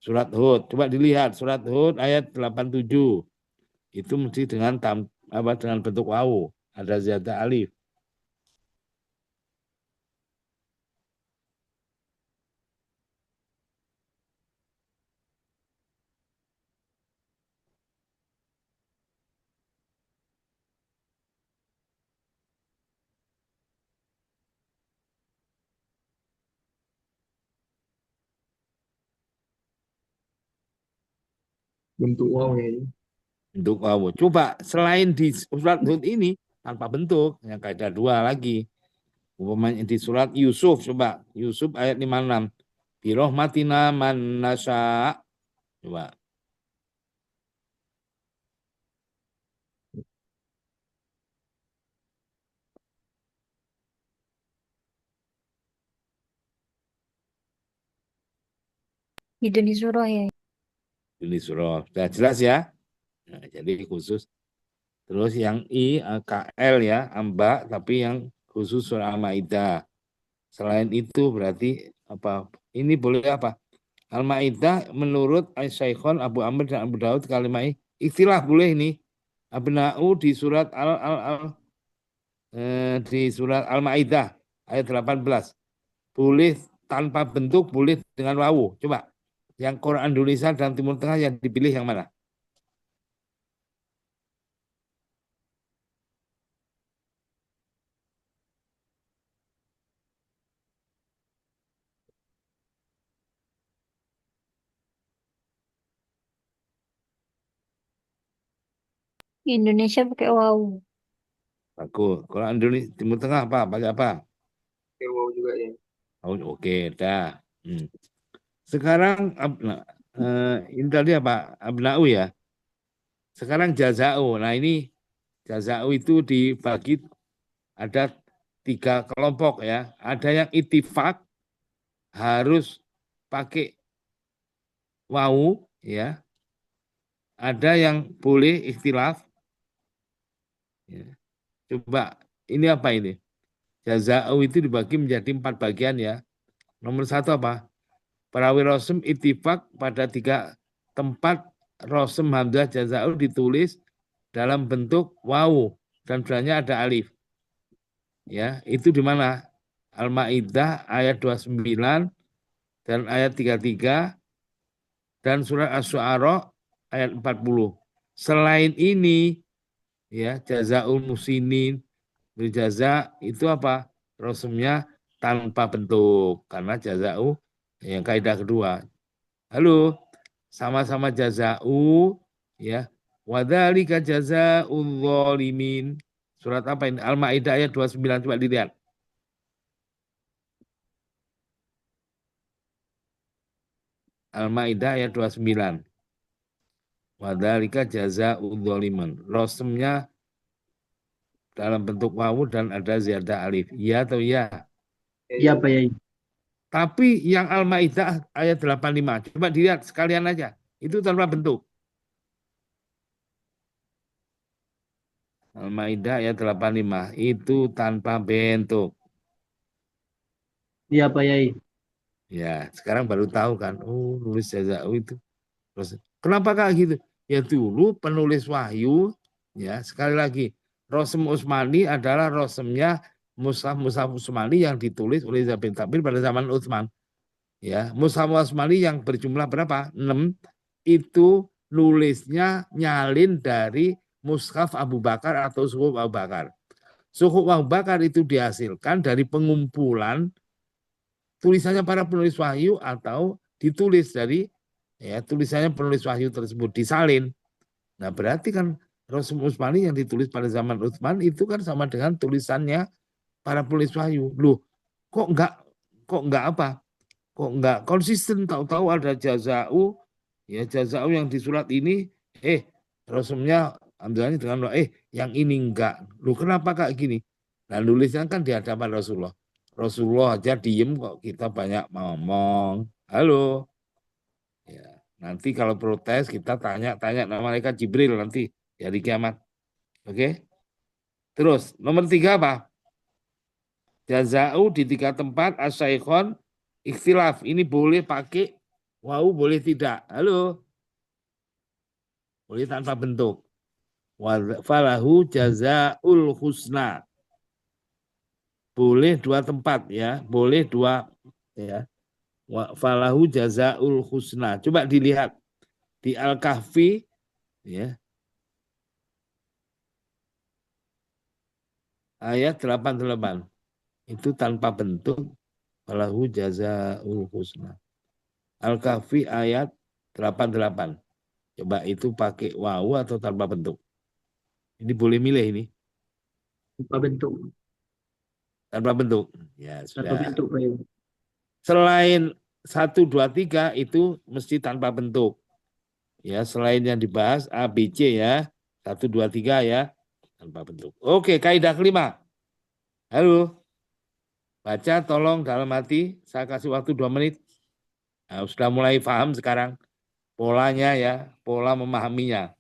Surat Hud. Coba dilihat surat Hud ayat 87. Itu mesti dengan dengan bentuk wawu, ada ziyadah alif. Bentuk wow ya. Bentuk wawu. Coba selain di surat Hud ini tanpa bentuk, yang kaidah dua lagi. Umpamanya di surat Yusuf, coba Yusuf ayat 56. Birahmatina man nasya. Coba. Biduni surah ya. Ini surah. Sudah jelas ya? Nah, jadi khusus. Terus yang I, KL ya, Amba, tapi yang khusus surah Al-Maidah. Selain itu berarti apa? Ini boleh apa? Al-Maidah menurut Syekhon Abu Amr dan Abu Daud kalimat istilah boleh ini. Abna'u di surat di surat Al-Maidah ayat 18. Boleh tanpa bentuk, boleh dengan wawu. Coba yang Quran Indonesia dan Timur Tengah yang dipilih yang mana? Indonesia pakai wawu. Bagus. Quran Indonesia Timur Tengah apa? Pakai apa? Oke, wow juga ya. Oh, oke, dah. Sekarang ini tadi apa? Abna'u ya. Sekarang jaza'u. Nah ini jaza'u itu dibagi ada 3 kelompok ya. Ada yang ittifaq harus pakai wawu ya. Ada yang boleh ikhtilaf. Ya. Coba ini apa ini? Jaza'u itu dibagi menjadi 4 bagian ya. Nomor 1 apa? Perawi rosem ittifaq pada 3 tempat rosem hamzah jaza'u ditulis dalam bentuk wawu dan sebenarnya ada alif. Ya, itu di mana? Al-Maidah ayat 29 dan ayat 33 dan surat Asy-Syu'ara ayat 40. Selain ini ya jazaul musinin berjaza itu apa? Rasulnya tanpa bentuk karena jazau yang kaidah kedua. Halo, sama-sama jazau ya. Wadzalika jazaul zalimin. Surat apa ini? Al-Maidah ayat 29 coba dilihat. Al-Maidah ayat 29. Wadzalika jazaul zalimin. Rasulnya dalam bentuk wawu dan ada ziyadah alif. Iya atau iya? Iya Pak Yai. Tapi yang Al-Maidah ayat 85. Coba dilihat sekalian aja. Itu tanpa bentuk. Al-Maidah ayat 85. Itu tanpa bentuk. Iya Pak Yai. Ya, sekarang baru tahu kan. Oh, nulis jaza'u itu. Terus, kenapa kayak gitu? Ya dulu penulis wahyu, ya sekali lagi, Rosem Utsmani adalah rosemnya Mushaf Utsmani yang ditulis oleh Zabin Tabir pada zaman Utsman. Ya, Mushaf Utsmani yang berjumlah berapa? 6 itu nulisnya nyalin dari Mushaf Abu Bakar atau Suhuf Abu Bakar. Suhuf Abu Bakar itu dihasilkan dari pengumpulan tulisannya para penulis wahyu atau ditulis dari ya tulisannya penulis wahyu tersebut disalin. Nah, berarti kan Rasul Utsmani yang ditulis pada zaman Utsman itu kan sama dengan tulisannya para penulis wahyu. Loh, kok enggak apa? kok nggak konsisten, tahu-tahu ada jazau, ya jazau yang di surat ini, Rasulnya hamzahnya dengan yang ini enggak. Lu kenapa kayak gini? Nah, nulisnya kan di hadapan Rasulullah. Rasulullah aja diem kok kita banyak ngomong. Halo. Ya, nanti kalau protes kita tanya nama malaikat Jibril nanti di hari kiamat. Oke? Terus nomor 3 apa? Jazau di 3 tempat asyaikhon ikhtilaf. Ini boleh pakai wau, boleh tidak. Halo. Boleh tanpa bentuk. Falahu jazaul husna. Boleh 2 tempat ya, boleh 2 ya. Falahu jazaul husna. Coba dilihat di Al-Kahfi ya. Ayat 88. Itu tanpa bentuk, falahu jazaul husna. Al-Kahfi ayat 88. Coba itu pakai wawu atau tanpa bentuk. Ini boleh milih ini. Tanpa bentuk. Tanpa bentuk. Ya, Tanpa sudah. bentuk, Pak Yai. Selain 1, 2, 3 itu mesti tanpa bentuk. Ya, selain yang dibahas A, B, C ya. 1, 2, 3 ya. Tanpa bentuk. Oke, kaidah kelima. Halo. Baca tolong dalam hati. Saya kasih waktu 2 menit. Nah, sudah mulai paham sekarang polanya ya, pola memahaminya.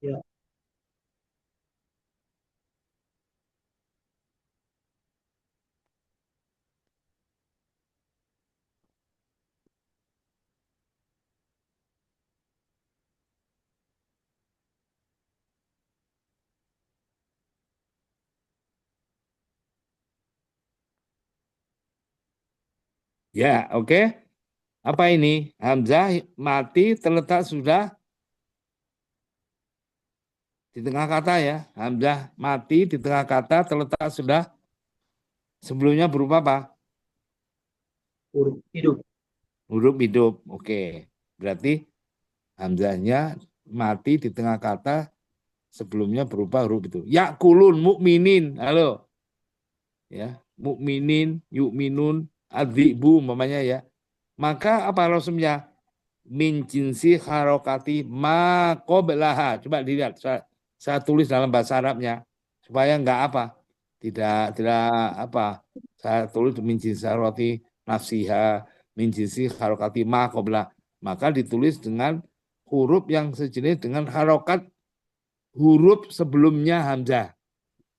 Ya, Ya, oke. Apa ini? Hamzah mati terletak sudah di tengah kata ya. Hamzah mati di tengah kata terletak sudah sebelumnya berupa apa? huruf hidup. Huruf hidup. Oke. Berarti hamzahnya mati di tengah kata sebelumnya berupa huruf itu. Yakulun mukminin. Halo. Ya, mukminin, yukminun, adzibu umpamanya ya. Maka apa rasulnya? Min jinsi harokati ma qoblaha. Coba dilihat, saya tulis dalam bahasa Arabnya supaya enggak apa? Tidak apa? Saya tulis min jinsi harokati nafsiha, min jinsi harokati ma qoblah. Maka ditulis dengan huruf yang sejenis dengan harokat huruf sebelumnya hamzah.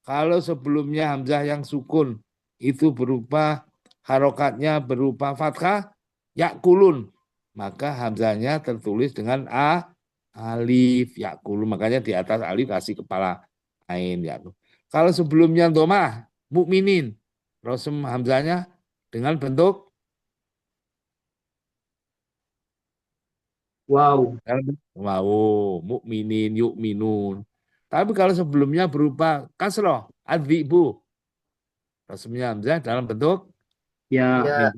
Kalau sebelumnya hamzah yang sukun itu berupa harokatnya berupa fathah, yakulun, maka hamzahnya tertulis dengan alif yakulun. Makanya di atas alif kasih kepala ain ya. Kalau sebelumnya domah mukminin, rosem hamzahnya dengan bentuk Wow. wow, mukminin, yukminun. Tapi kalau sebelumnya berupa kasroh, adzibu, resminya hamzah dalam bentuk Ya.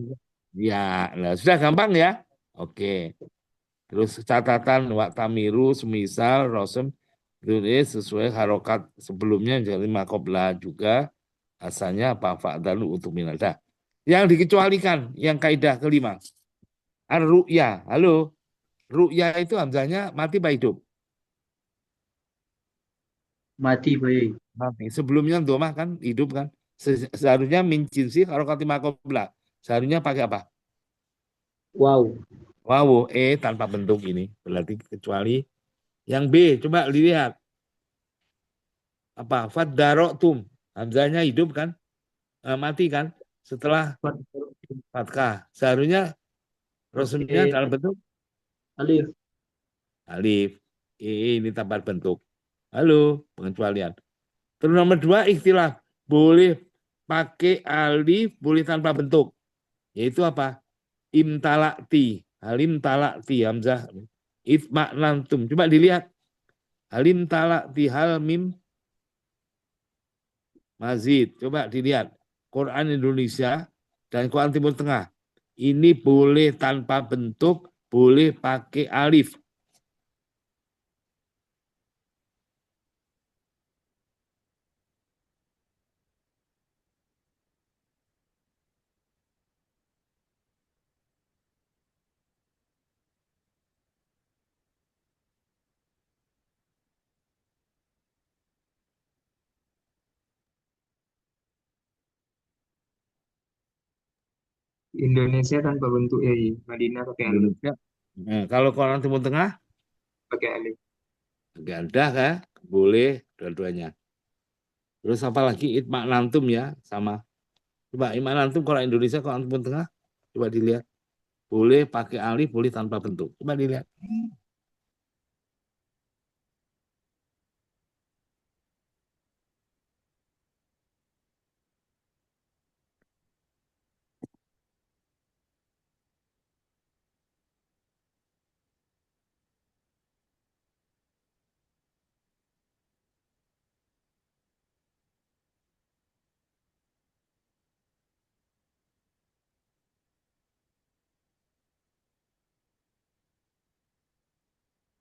ya. Nah, sudah gampang ya. Oke. Terus catatan waktamiru semisal rosem tulis sesuai harokat sebelumnya jadi makobla juga asalnya apa fa'dalu untuk minaldah. Yang dikecualikan yang kaidah kelima. Ar-ru'ya. Halo. Ru'ya itu hamzahnya mati apa hidup? Mati, Pak Yai. Mati. Sebelumnya domah kan hidup kan. Seharusnya min jinsi harokati makobla. Seharusnya pakai apa? Wow. Wow, tanpa bentuk ini. Berarti kecuali yang B. Coba lihat. Apa? Faddarotum. Hamzahnya hidup kan? Mati kan? Setelah fathah. Seharusnya resminya dalam bentuk Alif. alif. Ini tanpa bentuk. Halo, pengecualian. Terus nomor 2, ikhtilaf. Boleh pakai alif, boleh tanpa bentuk. Yaitu apa? imtalakti, halim talakti, hamzah, itma'nantum. Coba dilihat. Halim talakti, hal mim mazid. Coba dilihat. Quran Indonesia dan Quran Timur Tengah. Ini boleh tanpa bentuk, boleh pakai alif. Indonesia tanpa bentuk ya, iya. Madinah pakai alif. Indonesia. Nah, kalau Quran Timur Tengah, Pakai alif. ganda kan? Boleh dua-duanya. Terus apa lagi? Itma'nantum ya, sama. Coba itma'nantum kalau Indonesia, Quran Timur Tengah, coba dilihat. Boleh pakai alif, boleh tanpa bentuk. Coba dilihat.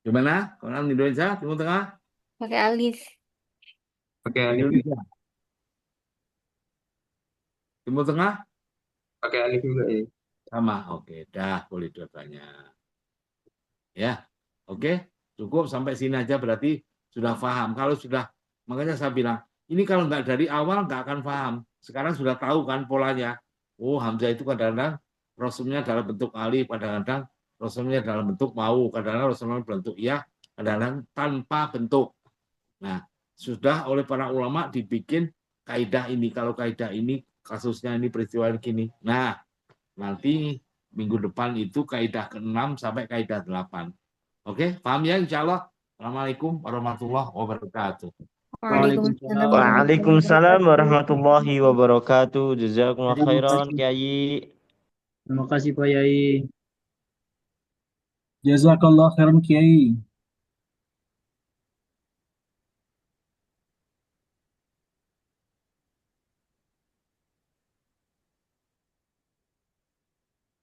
Gimana? Quran Indonesia, Timur Tengah? Pakai alif. Pakai alif. Indonesia. Timur Tengah? Pakai alif juga ya. Sama. Oke, dah boleh dua-duanya. Ya, oke. Cukup sampai sini aja berarti sudah paham. Kalau sudah, makanya saya bilang, ini kalau nggak dari awal nggak akan paham. Sekarang sudah tahu kan polanya. Oh, hamzah itu kadang-kadang rosumnya dalam bentuk alif, kadang-kadang rosumnya dalam bentuk mau, kadang-kadang rosumnya bentuk ya, kadang-kadang tanpa bentuk. Nah, sudah oleh para ulama dibikin kaidah ini. Kalau kaidah ini kasusnya ini peristiwa gini. Nah, nanti minggu depan itu kaidah ke-6 sampai kaidah 8. Oke, paham ya insya Allah. Assalamualaikum warahmatullahi wabarakatuh. Waalaikumsalam. Waalaikumsalam warahmatullahi wabarakatuh. Jazakumullah Terima khairan, kasih. Kiai. Terima kasih Pak Yai. Jazakallah khairan Kiai.